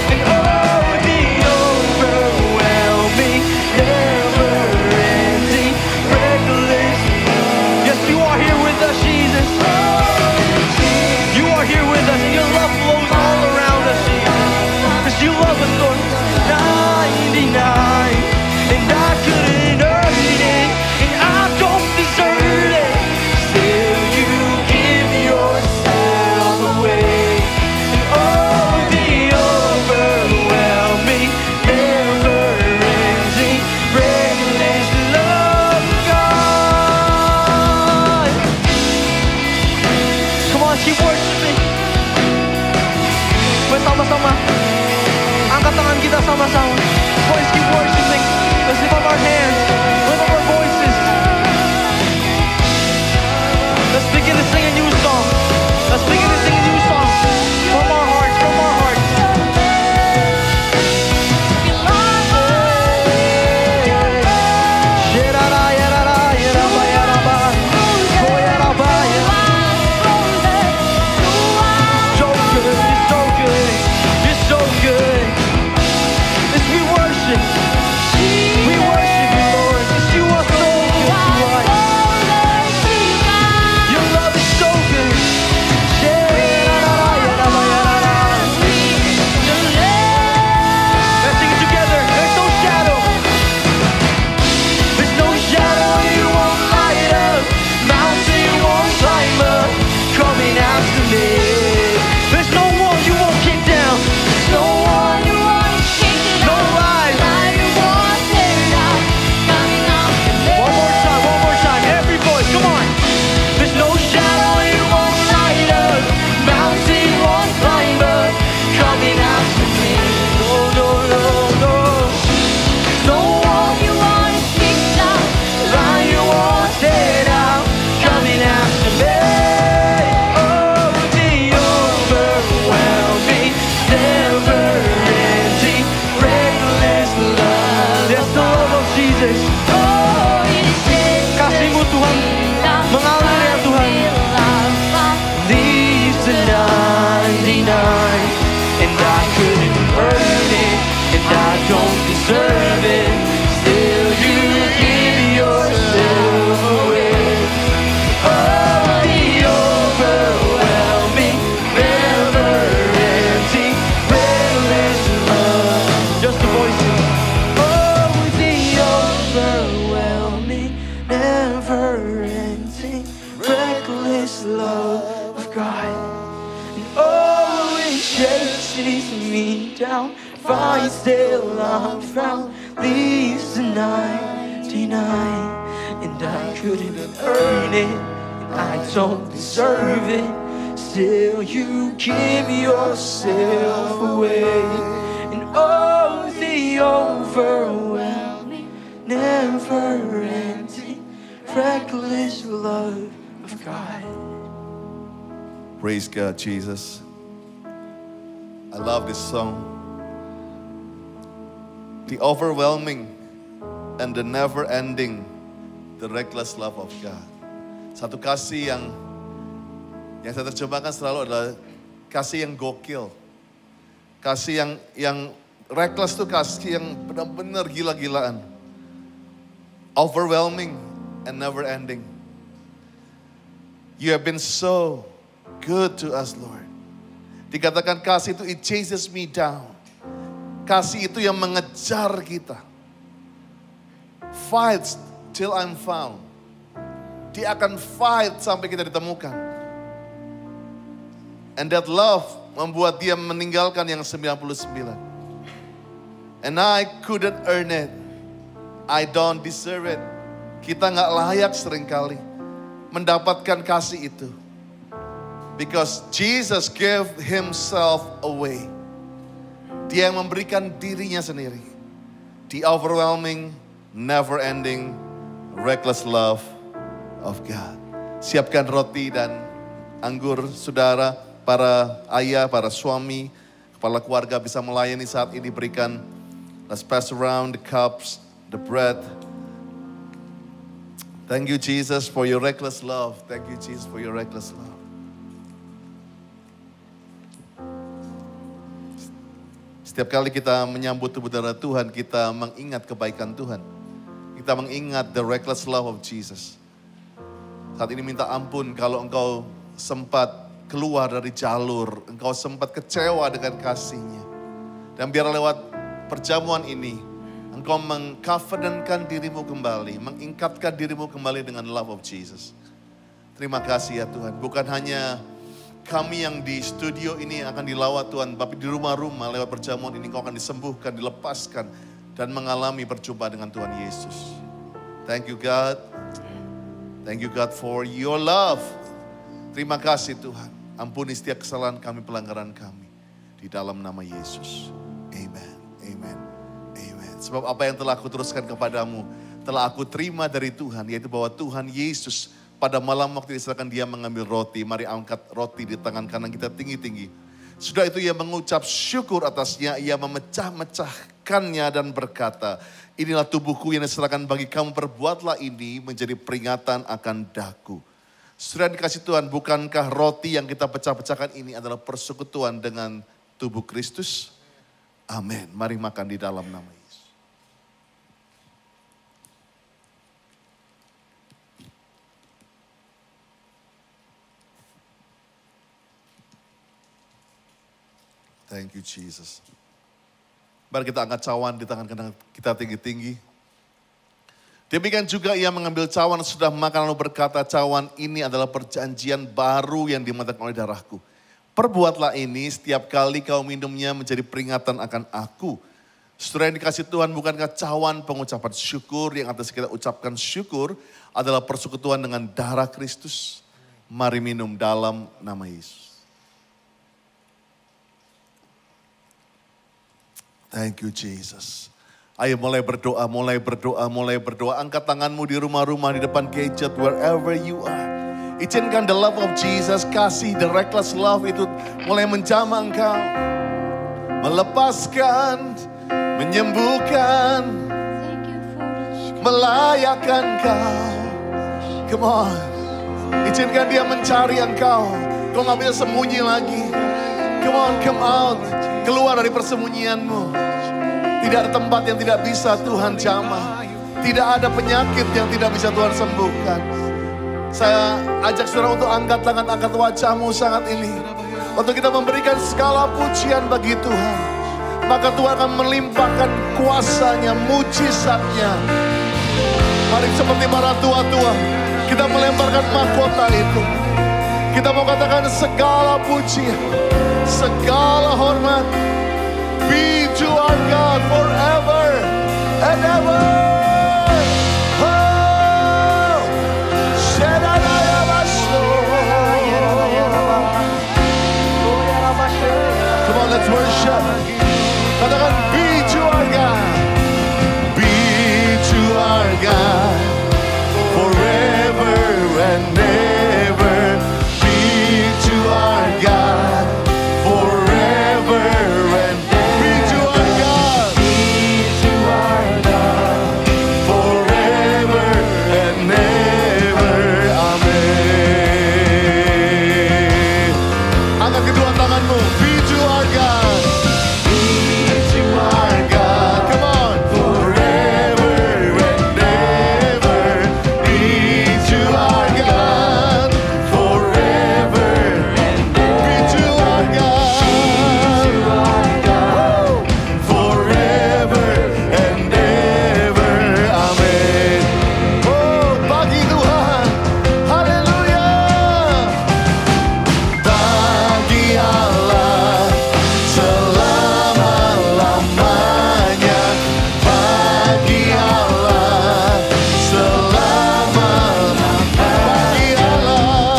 and oh, the overwhelming, never-ending, reckless. Yes, you are here with us, Jesus. You are here with us, and your love flows all around us, Jesus. Because you love us, Lord. 99, and I couldn't earn it, and I don't deserve it. Still, you give yourself away. And oh, the overwhelming, never-ending, reckless love of God. Come on, keep worshiping. Bersama-sama, angkat tangan kita sama-sama. Boys, keep worshiping. Let's lift up our hands, lift up our voices. Let's begin to sing a new song. Let's begin to sing a new song from our hearts, from our hearts. So good, you're so good, you're so good. As we worship you, Lord, 'cause you are so good to us. Your love is so good. Let's sing it together. There's no shadow. There's no shadow you won't light up, mountain you won't climb up, coming after me. There's no wall you won't kick down. chases me down, finds still unfound, leaves the 99, and I couldn't earn it, and I don't deserve it. Still you give yourself away, and oh, the overwhelming, never-ending, reckless love of God. Praise God, Jesus. I love this song. The overwhelming and the never-ending, the reckless love of God. Satu kasih yang saya terjemahkan selalu adalah kasih yang gokil. Kasih yang reckless itu kasih yang benar-benar gila-gilaan. Overwhelming and never-ending. You have been so good to us, Lord. Dikatakan kasih itu, it chases me down. Kasih itu yang mengejar kita. Fights till I'm found. Dia akan fight sampai kita ditemukan. And that love membuat dia meninggalkan yang 99. And I couldn't earn it. I don't deserve it. Kita gak layak seringkali mendapatkan kasih itu. Because Jesus gave himself away. Dia yang memberikan dirinya sendiri. The overwhelming, never-ending, reckless love of God. Siapkan roti dan anggur, saudara, para ayah, para suami, kepala keluarga bisa melayani saat ini. Berikan, let's pass around the cups, the bread. Thank you, Jesus, for your reckless love. Thank you, Jesus, for your reckless love. Setiap kali kita menyambut tubuh darah Tuhan, kita mengingat kebaikan Tuhan. Kita mengingat the reckless love of Jesus. Saat ini minta ampun kalau engkau sempat keluar dari jalur, engkau sempat kecewa dengan kasih-Nya. Dan biar lewat perjamuan ini, engkau mengconfidentkan dirimu kembali, mengingkatkan dirimu kembali dengan love of Jesus. Terima kasih ya Tuhan, bukan hanya kami yang di studio ini akan dilawat Tuhan, tapi di rumah-rumah lewat perjamuan ini kau akan disembuhkan, dilepaskan, dan mengalami perjumpaan dengan Tuhan Yesus. Thank you God. Thank you God for your love. Terima kasih Tuhan. Ampuni setiap kesalahan kami, pelanggaran kami. Di dalam nama Yesus. Amen. Amen. Amen. Sebab apa yang telah aku teruskan kepadamu, telah aku terima dari Tuhan, yaitu bahwa Tuhan Yesus pada malam waktu diserahkan dia mengambil roti. Mari angkat roti di tangan kanan kita tinggi-tinggi. Sudah itu ia mengucap syukur atasnya. Ia memecah-mecahkannya dan berkata, inilah tubuhku yang diserahkan bagi kamu. Perbuatlah ini menjadi peringatan akan daku. Sudah dikasih Tuhan, bukankah roti yang kita pecah-pecahkan ini adalah persekutuan dengan tubuh Kristus? Amin. Mari makan di dalam nama Yesus. Thank you Jesus. Mari kita angkat cawan di tangan kanan kita tinggi-tinggi. Demikian juga ia mengambil cawan sudah makan lalu berkata, cawan ini adalah perjanjian baru yang dimatakan oleh darahku. Perbuatlah ini setiap kali kau minumnya menjadi peringatan akan aku. Saudara yang dikasih Tuhan, bukankah cawan pengucapan syukur yang atas kita ucapkan syukur adalah persekutuan dengan darah Kristus? Mari minum dalam nama Yesus. Thank you Jesus. Ayo mulai berdoa, mulai berdoa, mulai berdoa. Angkat tanganmu di rumah-rumah, di depan gadget, wherever you are. Izinkan the love of Jesus, kasih, the reckless love itu mulai menjamah engkau. Melepaskan, menyembuhkan, melayakkan kau. Come on. Izinkan dia mencari engkau. Kau gak bisa sembunyi lagi. Come on, come out. Keluar dari persembunyianmu. Tidak ada tempat yang tidak bisa Tuhan jamah. Tidak ada penyakit yang tidak bisa Tuhan sembuhkan. Saya ajak saudara untuk angkat tangan, angkat wajahmu saat ini. Untuk kita memberikan segala pujian bagi Tuhan. Maka Tuhan akan melimpahkan kuasanya, mujizatnya. Mari seperti para tua-tua, kita melemparkan mahkota itu. Kita mau katakan segala puji, segala hormat be to our God forever and ever. Oh, come on, let's worship. Katakan be to our God, be to our God forever and ever. Be to our God forever and ever. Be to our God, forever and ever. Amen. Angkat kedua tanganmu. Be to our God. Be to our God. Come on. Forever and ever. Be to our God. Forever and ever. Be to our God. Forever and ever. Amen. Oh, bagi Tuhan. Haleluya. Bagi Allah selama-lamanya. Bagi Allah selama-lamanya. Bagi Allah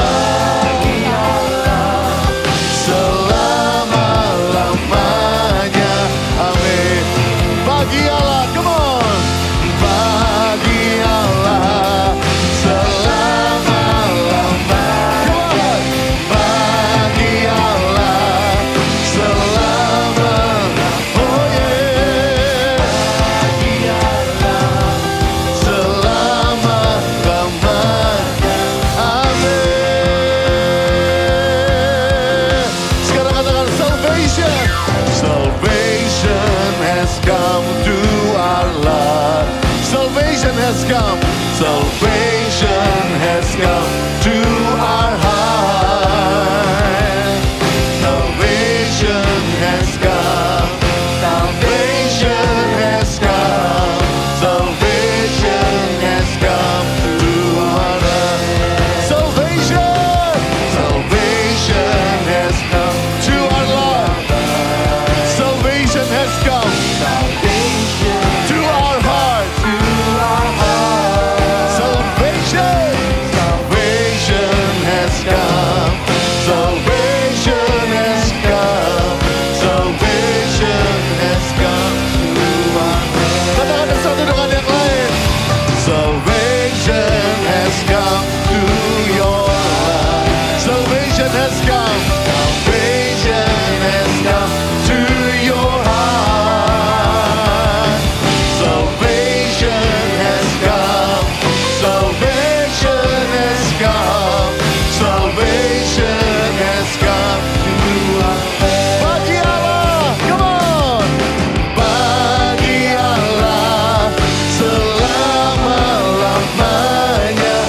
selama-lamanya. Amin. Bagi Allah, come on. Bagi Allah selama-lamanya. Come on. Bagi Allah selama-lamanya. Oh yeah. Bagi Allah selama-lamanya. Amin. Sekarang katakan salvation. Salvation has come to our life. Salvation has come. Salvation has come to our heart. Salvation has come. Salvation has come. Salvation has come to our heart. Salvation. Salvation has come to our Lord. Salvation has come to our heart. Salvation. Salvation has come. Salvation has come. Salvation has come to our heart. Katakan satu dengan yang lain. Salvation has come to your life. Salvation has come. Salvation has come to your heart. Salvation has come. Salvation has come. Salvation has come to our heart. Bagi Allah, come on. Bagi Allah selama-lamanya.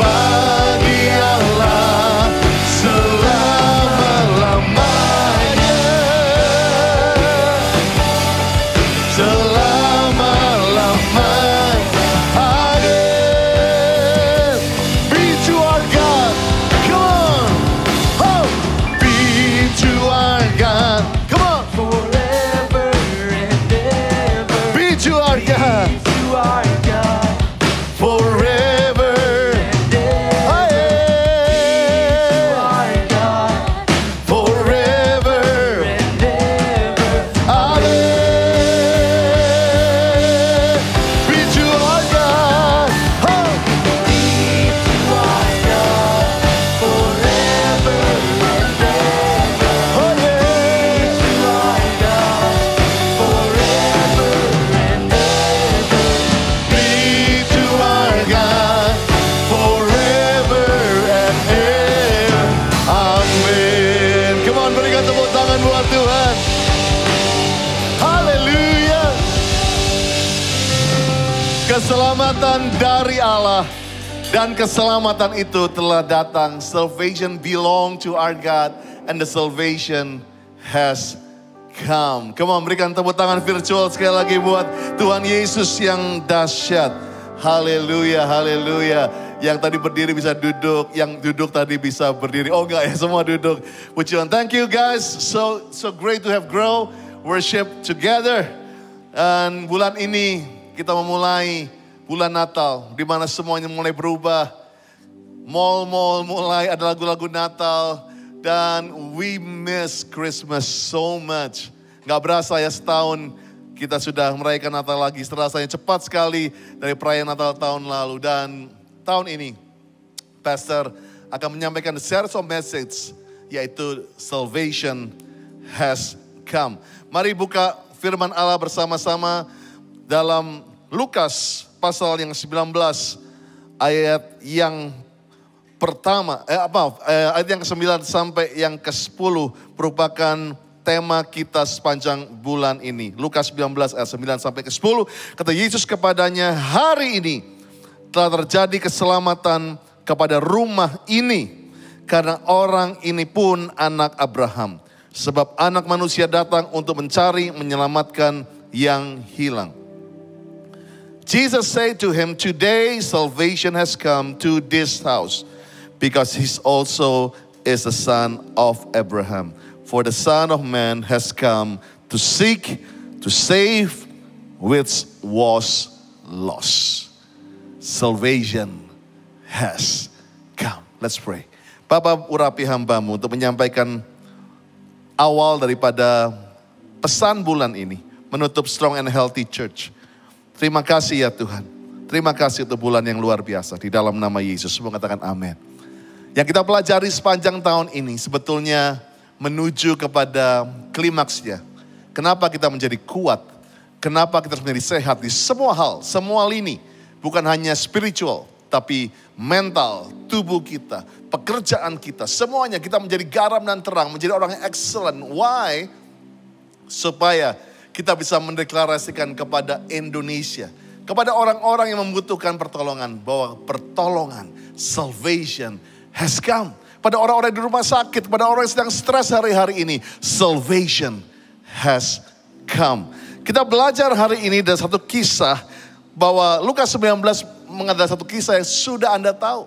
Bagi Allah selama-lamanya. Selama-lamanya. Amen. Be to our God. Come on. Oh. Be to our God. Come on. Forever and ever. Be to our God. To our God. Forever and ever. To our God. Forever and ever. Amen. Be to our God. Oh. Be to our God. Forever and ever. Oh yeah. To our God. Forever and ever. Be to our God. Forever and ever. Amin. Come on, berikan tepuk tangan buat Tuhan. Haleluya. Keselamatan dari Allah. Dan keselamatan itu telah datang. Salvation belong to our God. And the salvation has come. Come on, berikan tepuk tangan virtual sekali lagi buat Tuhan Yesus yang dahsyat. Haleluya, haleluya. Yang tadi berdiri bisa duduk, yang duduk tadi bisa berdiri. Oh enggak ya, semua duduk. Puji Tuhan. Thank you guys. So great to have grow worship together. Dan bulan ini kita memulai bulan Natal, di mana semuanya mulai berubah. Mall-mall mulai ada lagu-lagu Natal. Dan we miss Christmas so much. Gak berasa ya, setahun kita sudah merayakan Natal lagi. Terasanya cepat sekali dari perayaan Natal tahun lalu. Dan tahun ini, Pastor akan menyampaikan the series of message, yaitu Salvation has come. Mari buka firman Allah bersama-sama dalam Lukas pasal yang 19, ayat yang pertama, ayat yang ke-9 sampai yang ke-10 merupakan tema kita sepanjang bulan ini. Lukas 19 ayat 9 sampai ke-10, kata Yesus kepadanya, hari ini telah terjadi keselamatan kepada rumah ini, karena orang ini pun anak Abraham. Sebab anak manusia datang untuk mencari, menyelamatkan yang hilang. Jesus said to him, today salvation has come to this house, because he also is the son of Abraham. For the Son of Man has come to seek, to save which was lost. Salvation has come. Let's pray. Bapa, urapi hamba-Mu untuk menyampaikan awal daripada pesan bulan ini. Menutup Strong and Healthy Church. Terima kasih ya Tuhan. Terima kasih untuk bulan yang luar biasa. Di dalam nama Yesus, semua katakan amin. Yang kita pelajari sepanjang tahun ini sebetulnya menuju kepada klimaksnya. Kenapa kita menjadi kuat? Kenapa kita harus menjadi sehat di semua hal, semua lini. Bukan hanya spiritual, tapi mental, tubuh kita, pekerjaan kita. Semuanya kita menjadi garam dan terang, menjadi orang yang excellent. Why? Supaya kita bisa mendeklarasikan kepada Indonesia, kepada orang-orang yang membutuhkan pertolongan, bahwa pertolongan, salvation has come. Pada orang-orang di rumah sakit, pada orang yang sedang stres hari-hari ini, salvation has come. Kita belajar hari ini dari satu kisah, bahwa Lukas 19 mengadakan satu kisah yang sudah Anda tahu.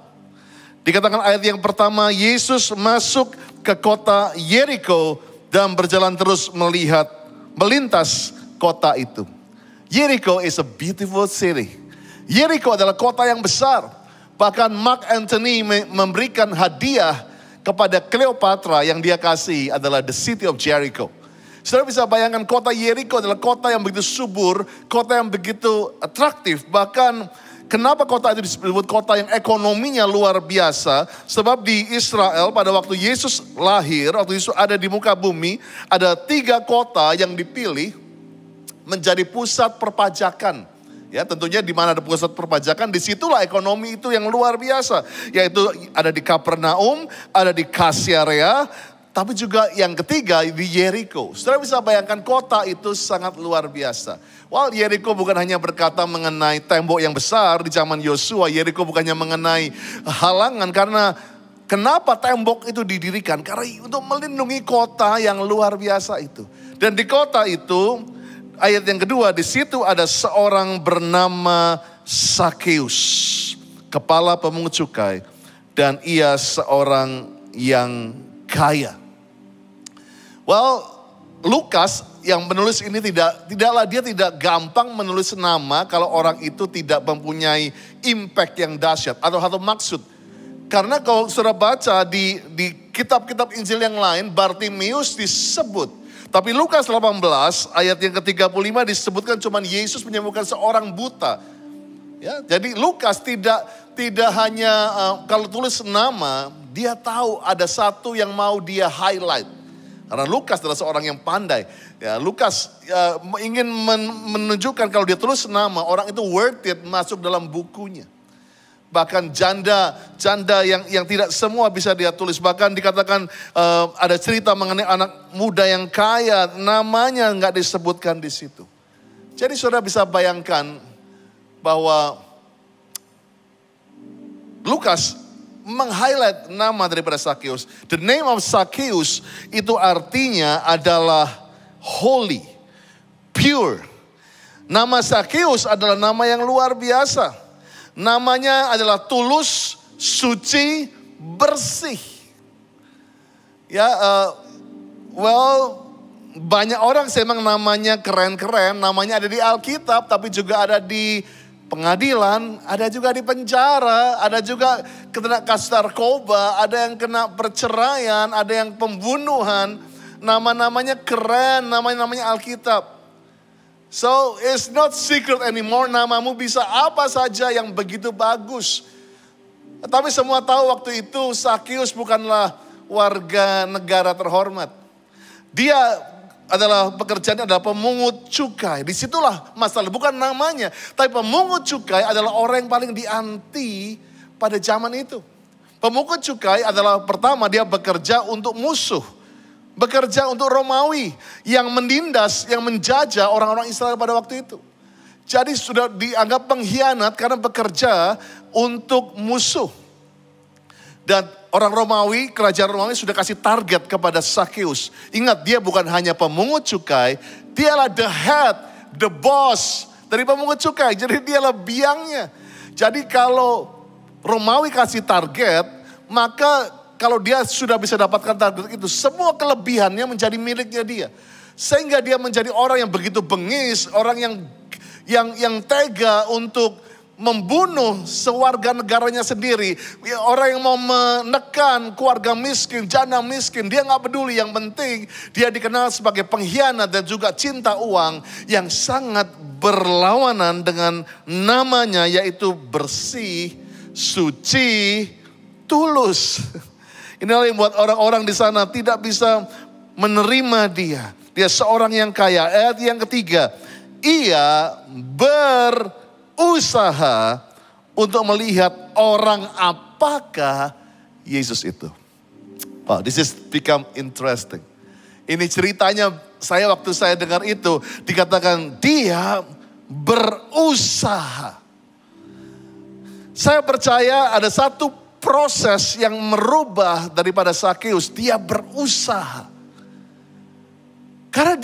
Dikatakan ayat yang pertama, Yesus masuk ke kota Yeriko dan berjalan terus melintas kota itu. Yeriko is a beautiful city. Yeriko adalah kota yang besar. Bahkan Mark Antony memberikan hadiah kepada Cleopatra, yang dia kasih adalah the city of Jericho. Saudara bisa bayangkan kota Yeriko adalah kota yang begitu subur, kota yang begitu atraktif. Bahkan kenapa kota itu disebut kota yang ekonominya luar biasa? Sebab di Israel pada waktu Yesus lahir, waktu Yesus ada di muka bumi, ada 3 kota yang dipilih menjadi pusat perpajakan. Ya, tentunya di mana ada pusat perpajakan, disitulah ekonomi itu yang luar biasa. Yaitu ada di Kapernaum, ada di Kaisarea, tapi juga yang ketiga di Yeriko. Saudara bisa bayangkan kota itu sangat luar biasa. Well, Yeriko bukan hanya berkata mengenai tembok yang besar di zaman Yosua. Yeriko bukannya mengenai halangan, karena kenapa tembok itu didirikan? Karena untuk melindungi kota yang luar biasa itu. Dan di kota itu, ayat yang kedua, di situ ada seorang bernama Sakeus, kepala pemungut cukai, dan ia seorang yang kaya. Well, Lukas yang menulis ini dia tidak gampang menulis nama kalau orang itu tidak mempunyai impact yang dahsyat atau maksud. Karena kalau saudara baca di kitab-kitab Injil yang lain, Bartimeus disebut. Tapi Lukas 18 ayat yang ke-35 disebutkan cuma Yesus menyembuhkan seorang buta. Ya, jadi Lukas tidak hanya kalau tulis nama, dia tahu ada satu yang mau dia highlight. Karena Lukas adalah seorang yang pandai. Ya, Lukas ingin menunjukkan kalau dia tulis nama, orang itu worth it masuk dalam bukunya. Bahkan janda yang tidak semua bisa dia tulis. Bahkan dikatakan ada cerita mengenai anak muda yang kaya, namanya nggak disebutkan di situ. Jadi saudara bisa bayangkan bahwa Lukas meng-highlight nama daripada Sakeus. The name of Sakeus itu artinya adalah holy, pure. Nama Sakeus adalah nama yang luar biasa. Namanya adalah tulus, suci, bersih. Ya, banyak orang sih emang namanya keren-keren, namanya ada di Alkitab, tapi juga ada di pengadilan, ada juga di penjara, ada juga kena kasus narkoba, ada yang kena perceraian, ada yang pembunuhan. Nama-namanya keren, namanya Alkitab. So it's not secret anymore, namamu bisa apa saja yang begitu bagus. Tapi semua tahu waktu itu Sakeus bukanlah warga negara terhormat. Dia adalah pekerjaannya adalah pemungut cukai. Disitulah masalah, bukan namanya. Tapi pemungut cukai adalah orang yang paling dianti pada zaman itu. Pemungut cukai adalah pertama dia bekerja untuk musuh. Bekerja untuk Romawi yang menindas, yang menjajah orang-orang Israel pada waktu itu. Jadi sudah dianggap pengkhianat karena bekerja untuk musuh. Dan orang Romawi, kerajaan Romawi sudah kasih target kepada Sakeus. Ingat, dia bukan hanya pemungut cukai, dialah the head, the boss dari pemungut cukai. Jadi dialah biangnya. Jadi kalau Romawi kasih target, maka kalau dia sudah bisa dapatkan target itu, semua kelebihannya menjadi miliknya dia. Sehingga dia menjadi orang yang begitu bengis, orang yang tega untuk membunuh sewarga negaranya sendiri. Orang yang mau menekan keluarga miskin, janda miskin, dia gak peduli. Yang penting dia dikenal sebagai pengkhianat dan juga cinta uang yang sangat berlawanan dengan namanya, yaitu bersih, suci, tulus. Inilah yang membuat orang-orang di sana tidak bisa menerima dia. Dia seorang yang kaya. Ayat yang ketiga, ia berusaha untuk melihat orang apakah Yesus itu. Wow, this is become interesting. Ini ceritanya waktu saya dengar itu dikatakan dia berusaha. Saya percaya ada satu proses yang merubah daripada Sakeus. Dia berusaha. Karena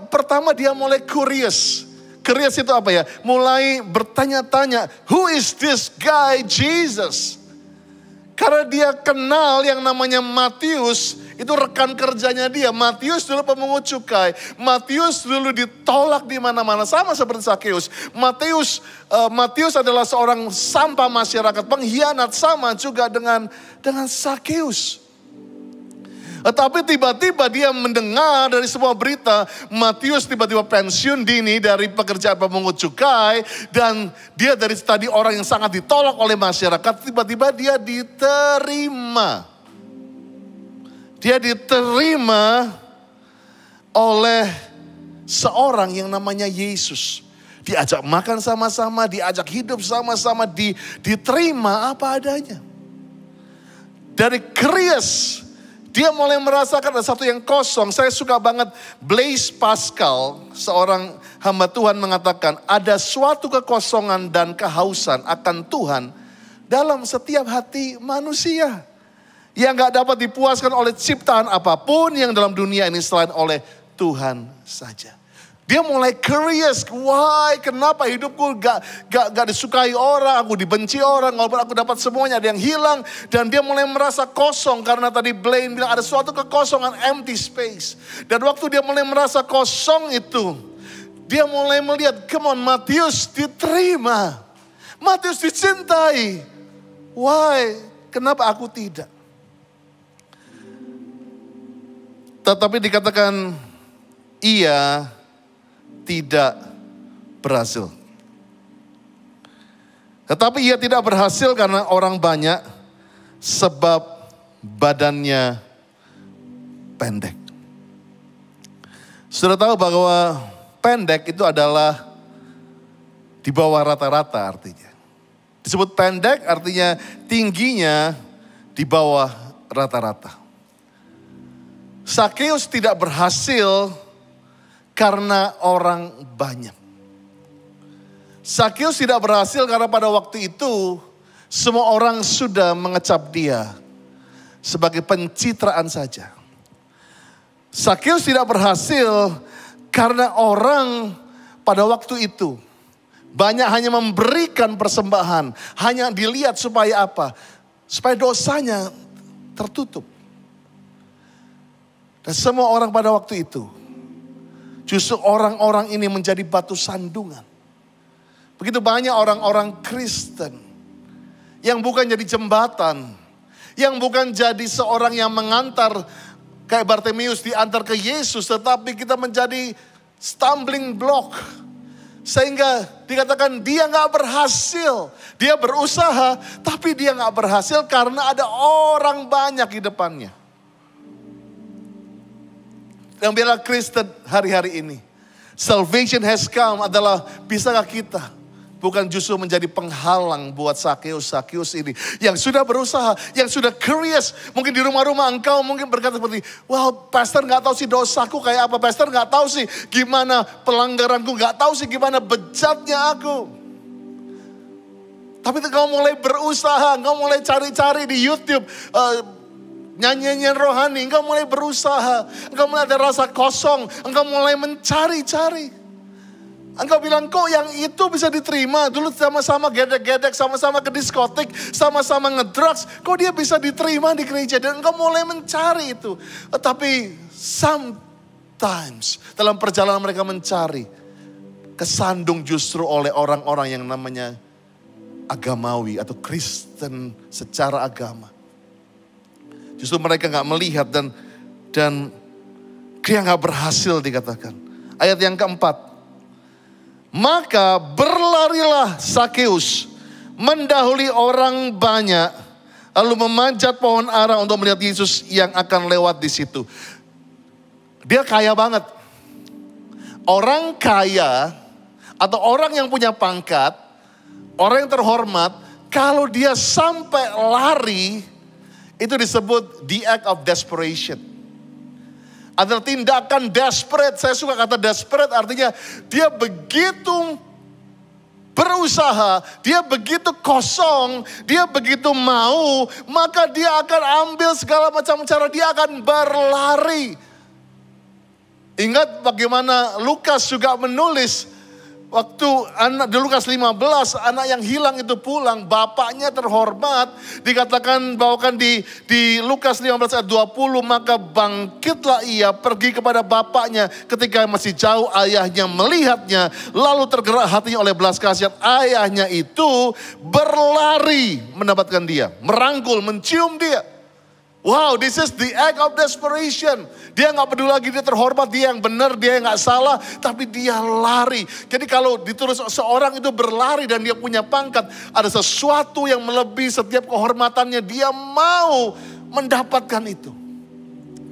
pertama dia mulai curious. Curious itu apa ya? Mulai bertanya-tanya, who is this guy Jesus? Karena dia kenal yang namanya Matius, itu rekan kerjanya dia. Matius dulu pemungut cukai. Matius dulu ditolak di mana-mana, sama seperti Sakeus. Matius adalah seorang sampah masyarakat, pengkhianat, sama juga dengan Sakeus. Tetapi tiba-tiba dia mendengar dari sebuah berita, Matius tiba-tiba pensiun dini dari pekerjaan pemungut cukai, dan dia dari tadi orang yang sangat ditolak oleh masyarakat, tiba-tiba dia diterima. Dia diterima oleh seorang yang namanya Yesus. Diajak makan sama-sama, diajak hidup sama-sama, diterima apa adanya. Dari curious, dia mulai merasakan ada satu yang kosong. Saya suka banget Blaise Pascal, seorang hamba Tuhan, mengatakan ada suatu kekosongan dan kehausan akan Tuhan dalam setiap hati manusia yang gak dapat dipuaskan oleh ciptaan apapun yang dalam dunia ini selain oleh Tuhan saja. Dia mulai curious, why, kenapa hidupku gak disukai orang, aku dibenci orang, walaupun aku dapat semuanya, ada yang hilang. Dan dia mulai merasa kosong, karena tadi Blaine bilang ada suatu kekosongan, empty space. Dan waktu dia mulai merasa kosong itu, dia mulai melihat, come on, Matius diterima. Matius dicintai. Why, kenapa aku tidak? Tetapi dikatakan, ia tidak berhasil. Tetapi ia tidak berhasil karena orang banyak, sebab badannya pendek. Sudah tahu bahwa pendek itu adalah di bawah rata-rata artinya. Disebut pendek artinya tingginya di bawah rata-rata. Sakeus tidak berhasil karena orang banyak. Sakeus tidak berhasil karena pada waktu itu semua orang sudah mengecap dia sebagai pencitraan saja. Sakeus tidak berhasil karena orang pada waktu itu Banyak hanya memberikan persembahan, hanya dilihat supaya apa? Supaya dosanya tertutup. Dan semua orang pada waktu itu, justru orang-orang ini menjadi batu sandungan. Begitu banyak orang-orang Kristen yang bukan jadi jembatan, yang bukan jadi seorang yang mengantar kayak Bartimeus diantar ke Yesus, tetapi kita menjadi stumbling block. Sehingga dikatakan dia gak berhasil. Dia berusaha tapi dia gak berhasil karena ada orang banyak di depannya. Yang biarlah Kristen hari-hari ini, salvation has come adalah bisakah kita bukan justru menjadi penghalang buat Sakeus ini. Yang sudah berusaha, yang sudah curious. Mungkin di rumah-rumah engkau mungkin berkata seperti, wow pastor gak tahu sih dosaku kayak apa. Pastor gak tahu sih gimana pelanggaranku. Gak tahu sih gimana bejatnya aku. Tapi engkau mulai berusaha, engkau mulai cari-cari di YouTube. Nyanyian rohani, engkau mulai berusaha. Engkau mulai ada rasa kosong. Engkau mulai mencari-cari. Engkau bilang kok yang itu bisa diterima. Dulu sama-sama gedek-gedek, sama-sama ke diskotik, sama-sama ngedrugs. Kok dia bisa diterima di gereja. Dan engkau mulai mencari itu. Tetapi sometimes dalam perjalanan mereka mencari, kesandung justru oleh orang-orang yang namanya agamawi atau Kristen secara agama. Justru mereka gak melihat dan dia gak berhasil dikatakan. Ayat yang keempat. Maka berlarilah Sakeus mendahului orang banyak, lalu memanjat pohon ara untuk melihat Yesus yang akan lewat di situ. Dia kaya banget. Orang kaya atau orang yang punya pangkat, orang yang terhormat, kalau dia sampai lari, itu disebut the act of desperation. Adalah tindakan desperate. Saya suka kata desperate, artinya dia begitu berusaha, dia begitu kosong, dia begitu mau, maka dia akan ambil segala macam cara, dia akan berlari. Ingat bagaimana Lukas juga menulis, waktu anak di Lukas 15, anak yang hilang itu pulang, bapaknya terhormat, dikatakan bawakan di Lukas 15 ayat 20, maka bangkitlah ia pergi kepada bapaknya, ketika masih jauh ayahnya melihatnya, lalu tergerak hatinya oleh belas kasihan, ayahnya itu berlari mendapatkan dia, merangkul, mencium dia. Wow, this is the act of desperation. Dia gak peduli lagi dia terhormat, dia yang benar, dia yang gak salah, tapi dia lari. Jadi kalau ditulis seorang itu berlari dan dia punya pangkat, ada sesuatu yang melebihi setiap kehormatannya, dia mau mendapatkan itu.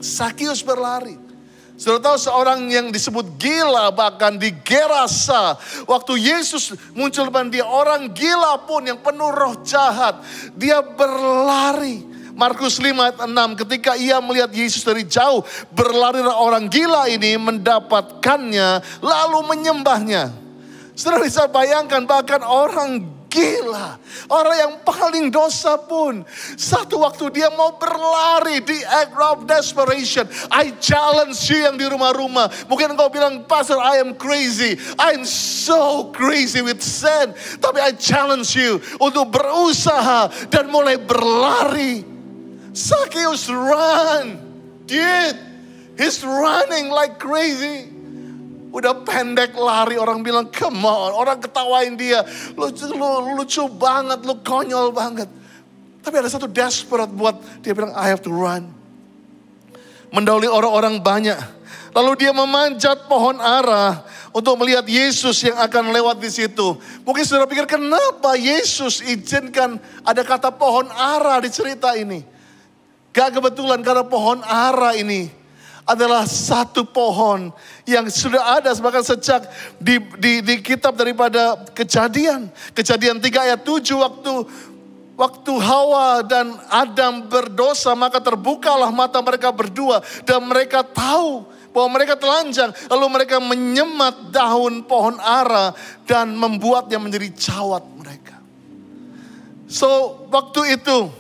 Sakeus berlari. Sudah tahu seorang yang disebut gila bahkan di Gerasa, waktu Yesus muncul depan dia, orang gila pun yang penuh roh jahat, dia berlari. Markus 5 ayat 6, ketika ia melihat Yesus dari jauh, berlarilah orang gila ini mendapatkannya, lalu menyembahnya. Saudara bisa bayangkan bahkan orang gila, orang yang paling dosa pun, satu waktu dia mau berlari di act of desperation. I challenge you yang di rumah-rumah. Mungkin engkau bilang, Pastor, I am crazy. I'm so crazy with sin. Tapi I challenge you untuk berusaha dan mulai berlari. Sakeus run, dude, he's running like crazy. Udah pendek lari, orang bilang come on, orang ketawain dia, lu lucu banget, lu konyol banget. Tapi ada satu desperate buat dia bilang I have to run. Mendahului orang-orang banyak, lalu dia memanjat pohon ara untuk melihat Yesus yang akan lewat di situ. Mungkin saudara pikir kenapa Yesus izinkan ada kata pohon ara di cerita ini? Gak kebetulan karena pohon ara ini adalah satu pohon yang sudah ada bahkan sejak di kitab daripada Kejadian. Kejadian 3 ayat 7 waktu Hawa dan Adam berdosa, maka terbukalah mata mereka berdua dan mereka tahu bahwa mereka telanjang. Lalu mereka menyemat daun pohon ara dan membuatnya menjadi cawat mereka. So waktu itu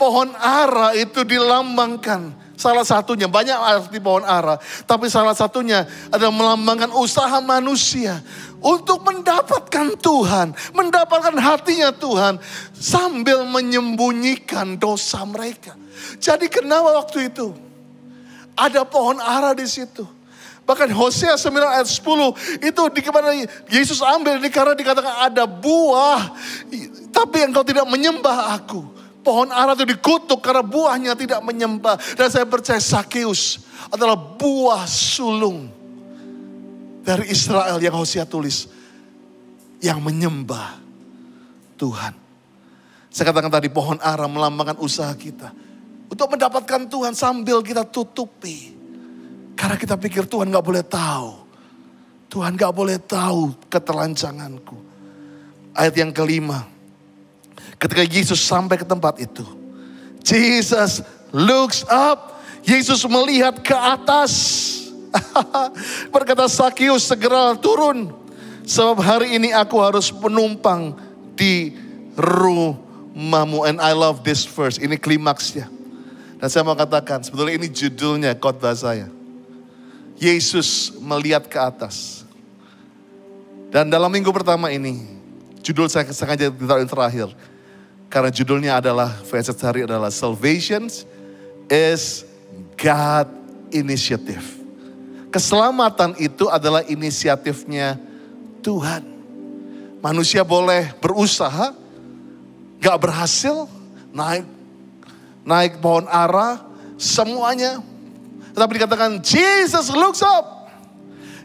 pohon ara itu dilambangkan. Salah satunya, banyak arti pohon ara. Tapi salah satunya adalah melambangkan usaha manusia. Untuk mendapatkan Tuhan. Mendapatkan hatinya Tuhan. Sambil menyembunyikan dosa mereka. Jadi kenapa waktu itu ada pohon ara di situ? Bahkan Hosea 9 ayat 10 itu dikemana Yesus ambil ini karena dikatakan ada buah. Tapi engkau tidak menyembah aku. Pohon ara itu dikutuk karena buahnya tidak menyembah. Dan saya percaya Sakeus adalah buah sulung dari Israel yang Hosea tulis. Yang menyembah Tuhan. Saya katakan tadi pohon ara melambangkan usaha kita. Untuk mendapatkan Tuhan sambil kita tutupi. Karena kita pikir Tuhan gak boleh tahu. Tuhan gak boleh tahu ketelanjanganku. Ayat yang kelima. Ketika Yesus sampai ke tempat itu. Jesus looks up. Yesus melihat ke atas. Berkata Sakeus segera turun. Sebab hari ini aku harus menumpang di rumahmu. And I love this verse. Ini klimaksnya. Dan saya mau katakan sebetulnya ini judulnya khotbah saya. Yesus melihat ke atas. Dan dalam minggu pertama ini, judul saya sengaja ditaruh terakhir. Karena judulnya adalah, verse hari adalah Salvation is God Initiative. Keselamatan itu adalah inisiatifnya Tuhan. Manusia boleh berusaha, gak berhasil, naik pohon ara, semuanya. Tetapi dikatakan Jesus looks up.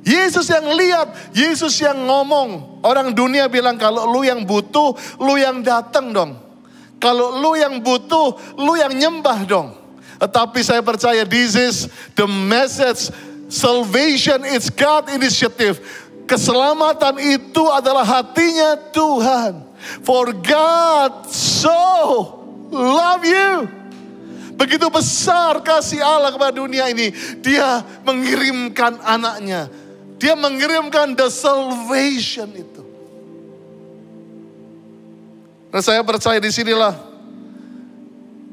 Yesus yang lihat, Yesus yang ngomong. Orang dunia bilang kalau lu yang butuh, lu yang datang dong. Kalau lu yang butuh, lu yang nyembah dong. Tetapi saya percaya this is the message. Salvation is God initiative. Keselamatan itu adalah hatinya Tuhan. For God so love you. Begitu besar kasih Allah kepada dunia ini. Dia mengirimkan anaknya. Dia mengirimkan the salvation itu. Dan saya percaya di sinilah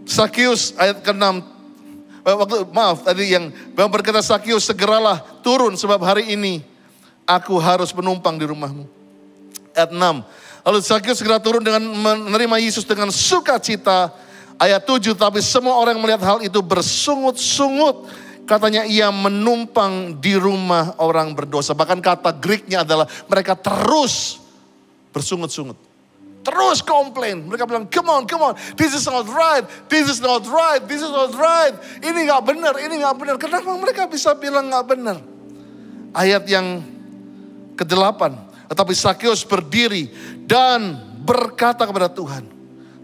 Sakeus ayat ke-6. Tadi yang berkata Sakeus segeralah turun sebab hari ini aku harus menumpang di rumahmu. Ayat 6. Lalu Sakeus segera turun dengan menerima Yesus dengan sukacita. Ayat 7, tapi semua orang melihat hal itu bersungut-sungut. Katanya ia menumpang di rumah orang berdosa. Bahkan kata Greeknya adalah mereka terus bersungut-sungut. Terus komplain. Mereka bilang, come on. This is not right. This is not right. This is not right. Ini gak benar, ini gak benar. Kenapa mereka bisa bilang gak benar? Ayat yang ke-8. Tetapi Sakeus berdiri dan berkata kepada Tuhan.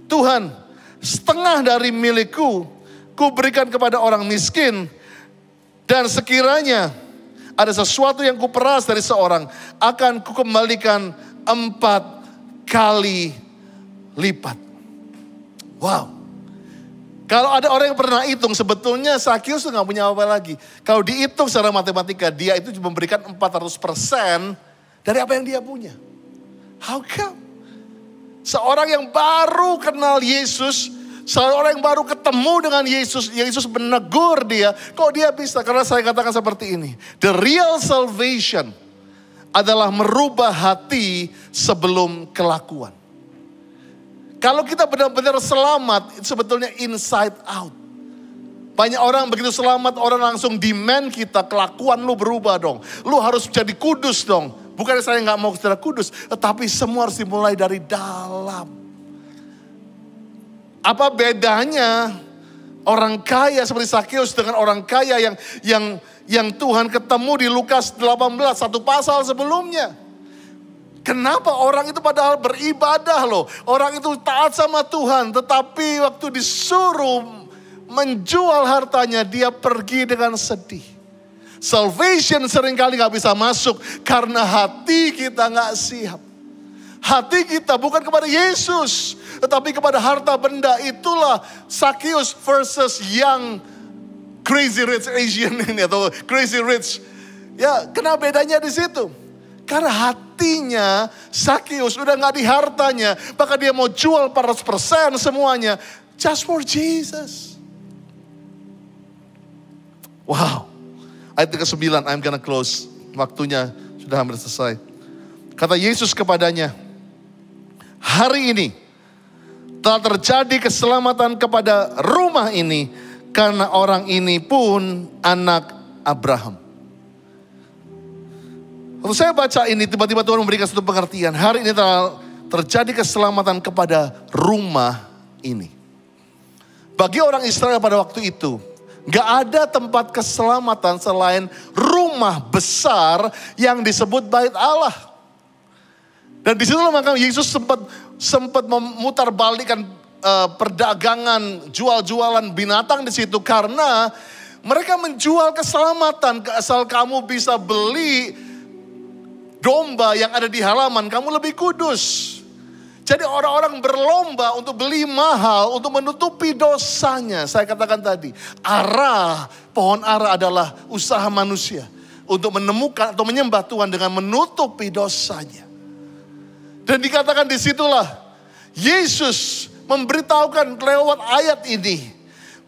Tuhan, setengah dari milikku, ku berikan kepada orang miskin. Dan sekiranya ada sesuatu yang kuperas dari seorang, akan kukembalikan 4 kali lipat. Wow. Kalau ada orang yang pernah hitung, sebetulnya Sakeus itu gak punya apa lagi. Kalau dihitung secara matematika, dia itu memberikan 400% dari apa yang dia punya. How come? Seorang yang baru kenal Yesus, seorang yang baru ketemu dengan Yesus, Yesus menegur dia, kok dia bisa? Karena saya katakan seperti ini, the real salvation adalah merubah hati sebelum kelakuan. Kalau kita benar-benar selamat, itu sebetulnya inside out. Banyak orang begitu selamat, orang langsung demand kita, kelakuan lu berubah dong. Lu harus jadi kudus dong. Bukan saya gak mau secara kudus, tetapi semua harus dimulai dari dalam. Apa bedanya orang kaya seperti Sakeus dengan orang kaya yang Tuhan ketemu di Lukas 18, satu pasal sebelumnya? Kenapa orang itu padahal beribadah loh. Orang itu taat sama Tuhan, tetapi waktu disuruh menjual hartanya, dia pergi dengan sedih. Salvation seringkali gak bisa masuk karena hati kita gak siap. Hati kita bukan kepada Yesus, tetapi kepada harta benda. Itulah Sakeus versus yang crazy rich Asian ini atau crazy rich. Ya, kenapa bedanya di situ? Karena hatinya Sakeus udah gak di hartanya, maka dia mau jual 400% semuanya. Just for Jesus. Wow. Ayat ke-9, I'm gonna close. Waktunya sudah hampir selesai. Kata Yesus kepadanya, hari ini telah terjadi keselamatan kepada rumah ini, karena orang ini pun anak Abraham. Waktu saya baca ini, tiba-tiba Tuhan memberikan satu pengertian. Hari ini telah terjadi keselamatan kepada rumah ini. Bagi orang Israel pada waktu itu, gak ada tempat keselamatan selain rumah besar yang disebut Bait Allah. Dan di situ maka Yesus sempat memutarbalikkan perdagangan, jual-jualan binatang di situ, karena mereka menjual keselamatan. Asal kamu bisa beli domba yang ada di halaman, kamu lebih kudus. Jadi orang-orang berlomba untuk beli mahal, untuk menutupi dosanya. Saya katakan tadi, pohon ara adalah usaha manusia untuk menemukan atau menyembah Tuhan dengan menutupi dosanya. Dan dikatakan disitulah Yesus memberitahukan lewat ayat ini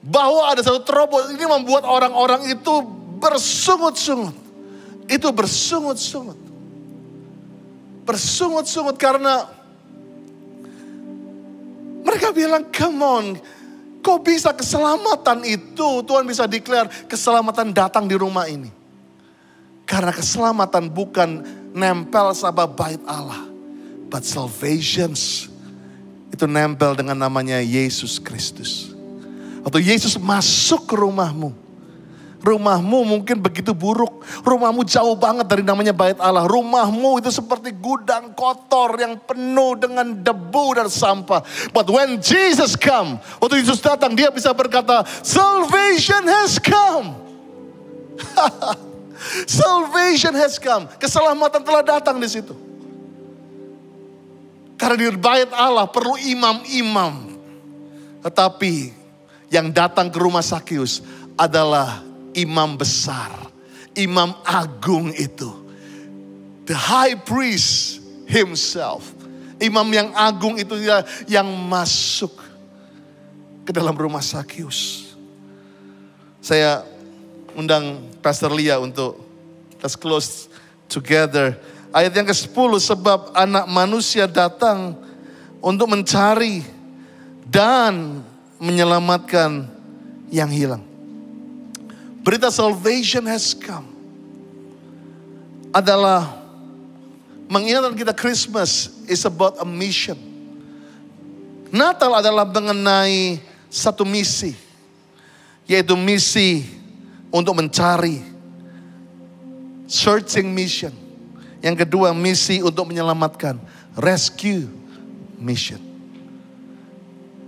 bahwa ada satu terobosan. Ini membuat orang-orang itu bersungut-sungut. Itu bersungut-sungut. Bersungut-sungut karena mereka bilang, come on, kok bisa keselamatan itu? Tuhan bisa declare keselamatan datang di rumah ini. Karena keselamatan bukan nempel sama Bait Allah. But salvations itu nempel dengan namanya Yesus Kristus. Waktu Yesus masuk ke rumahmu. Rumahmu mungkin begitu buruk. Rumahmu jauh banget dari namanya Bait Allah. Rumahmu itu seperti gudang kotor yang penuh dengan debu dan sampah. But when Jesus come, waktu Yesus datang, dia bisa berkata, salvation has come. Salvation has come. Keselamatan telah datang di situ. Karena di Bait Allah perlu imam-imam. Tetapi yang datang ke rumah Sakeus adalah imam besar, imam agung itu. The high priest himself. Imam yang agung itu yang masuk ke dalam rumah Sakeus. Saya undang Pastor Lia untuk let's close together. Ayat yang ke-10, sebab anak manusia datang untuk mencari dan menyelamatkan yang hilang. Berita salvation has come adalah mengingatkan kita Christmas is about a mission. Natal adalah mengenai satu misi, yaitu misi untuk mencari, searching mission. Yang kedua, misi untuk menyelamatkan, rescue mission.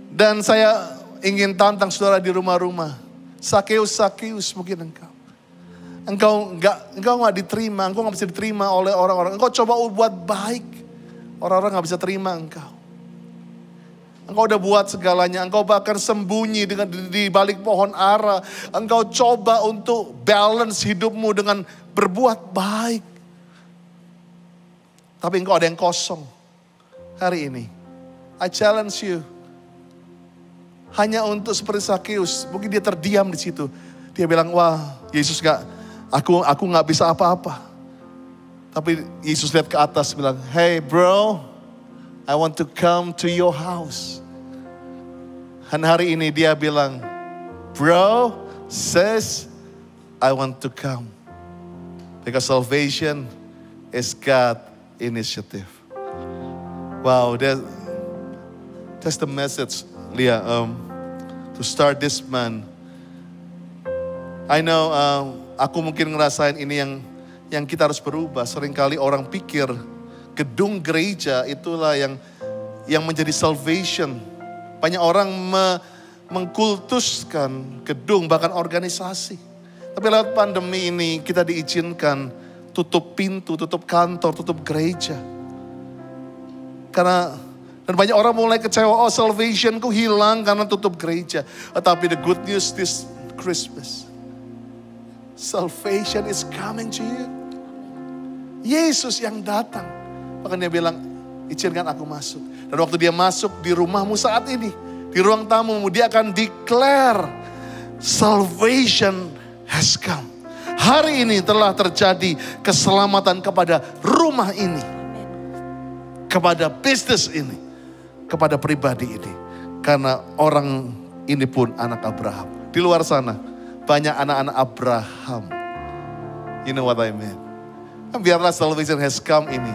Dan saya ingin tantang saudara di rumah-rumah. Sakeus mungkin engkau nggak diterima, engkau nggak bisa diterima oleh orang-orang. Engkau coba buat baik, orang-orang nggak bisa terima engkau. Engkau udah buat segalanya, engkau bahkan sembunyi di balik pohon ara. Engkau coba untuk balance hidupmu dengan berbuat baik, tapi engkau ada yang kosong. Hari ini, I challenge you. Hanya untuk seperti Sakeus, mungkin dia terdiam di situ. Dia bilang, wah Yesus aku nggak bisa apa-apa. Tapi Yesus lihat ke atas bilang, hey bro, I want to come to your house. Dan hari ini dia bilang, bro, sis, I want to come. Because salvation is God's initiative. Wow, that's the message, Leah. To start this month. I know aku mungkin ngerasain ini yang kita harus berubah. Seringkali orang pikir gedung gereja itulah yang menjadi salvation. Banyak orang mengkultuskan gedung, bahkan organisasi. Tapi lewat pandemi ini kita diizinkan tutup pintu, tutup kantor, tutup gereja. Dan banyak orang mulai kecewa, oh salvationku hilang karena tutup gereja. Tetapi the good news this Christmas, salvation is coming to you. Yesus yang datang. Bahkan dia bilang, izinkan aku masuk. Dan waktu dia masuk di rumahmu saat ini, di di ruang tamu, dia akan declare salvation has come. Hari ini telah terjadi keselamatan kepada rumah ini, kepada bisnis ini, kepada pribadi ini. Karena orang ini pun anak Abraham. Di luar sana banyak anak-anak Abraham. You know what I mean? Biarlah salvation has come ini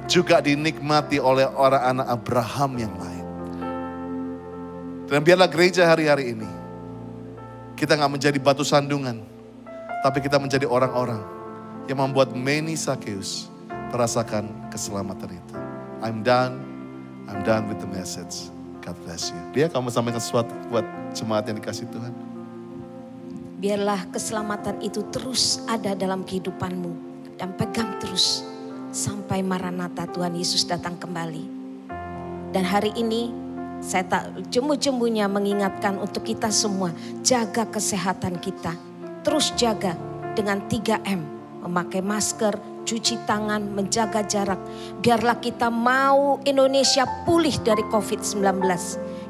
juga dinikmati oleh orang anak Abraham yang lain. Dan biarlah gereja hari-hari ini, kita gak menjadi batu sandungan, tapi kita menjadi orang-orang yang membuat many Zacchaeus merasakan keselamatan itu. I'm done with the message. God bless you. Dia kamu sampaikan sesuatu buat jemaat yang dikasih Tuhan. Biarlah keselamatan itu terus ada dalam kehidupanmu dan pegang terus sampai Maranatha Tuhan Yesus datang kembali. Dan hari ini saya tak jemu-jemunya mengingatkan untuk kita semua, jaga kesehatan kita. Terus jaga dengan 3M, memakai masker, cuci tangan, menjaga jarak. Biarlah kita mau Indonesia pulih dari COVID-19.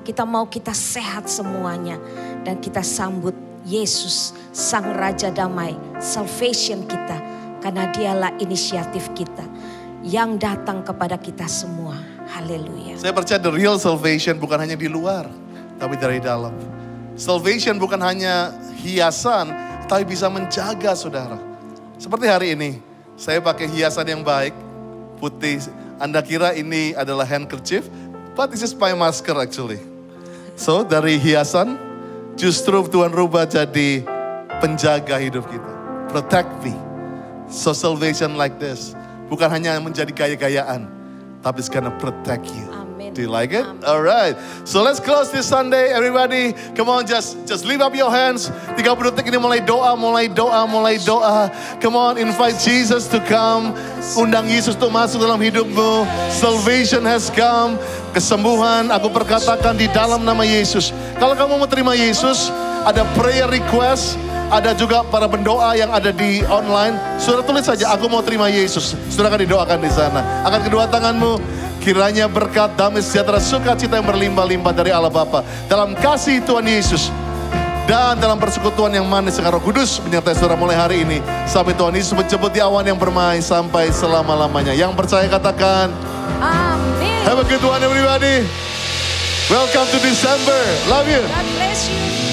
Kita mau kita sehat semuanya. Dan kita sambut Yesus, Sang Raja Damai, salvation kita. Karena dialah inisiatif kita yang datang kepada kita semua. Haleluya. Saya percaya the real salvation bukan hanya di luar, tapi dari dalam. Salvation bukan hanya hiasan, tapi bisa menjaga saudara. Seperti hari ini, saya pakai hiasan yang baik, putih. Anda kira ini adalah handkerchief, but this is my masker actually. So dari hiasan, justru Tuhan rubah jadi penjaga hidup kita. Protect me. So salvation like this, bukan hanya menjadi gaya-gayaan, tapi it's gonna protect you. Amen. Do you like it? Amen. Alright. So let's close this Sunday, everybody. Come on, just lift up your hands. 30 detik ini mulai doa. Come on, invite Jesus to come. Undang Yesus untuk masuk dalam hidupmu. Salvation has come. Kesembuhan aku perkatakan di dalam nama Yesus. Kalau kamu mau terima Yesus, ada prayer request. Ada juga para pendoa yang ada di online. Saudara tulis saja, aku mau terima Yesus. Saudara akan didoakan di sana. Angkat kedua tanganmu. Kiranya berkat, damai, sejahtera, sukacita yang berlimpah-limpah dari Allah Bapa. Dalam kasih Tuhan Yesus. Dan dalam persekutuan yang manis dengan Roh Kudus menyertai saudara mulai hari ini. Sampai Tuhan Yesus menjemput di awan yang bermain sampai selama-lamanya. Yang percaya katakan. Amin. Have a good one everybody. Welcome to December. Love you. God bless you.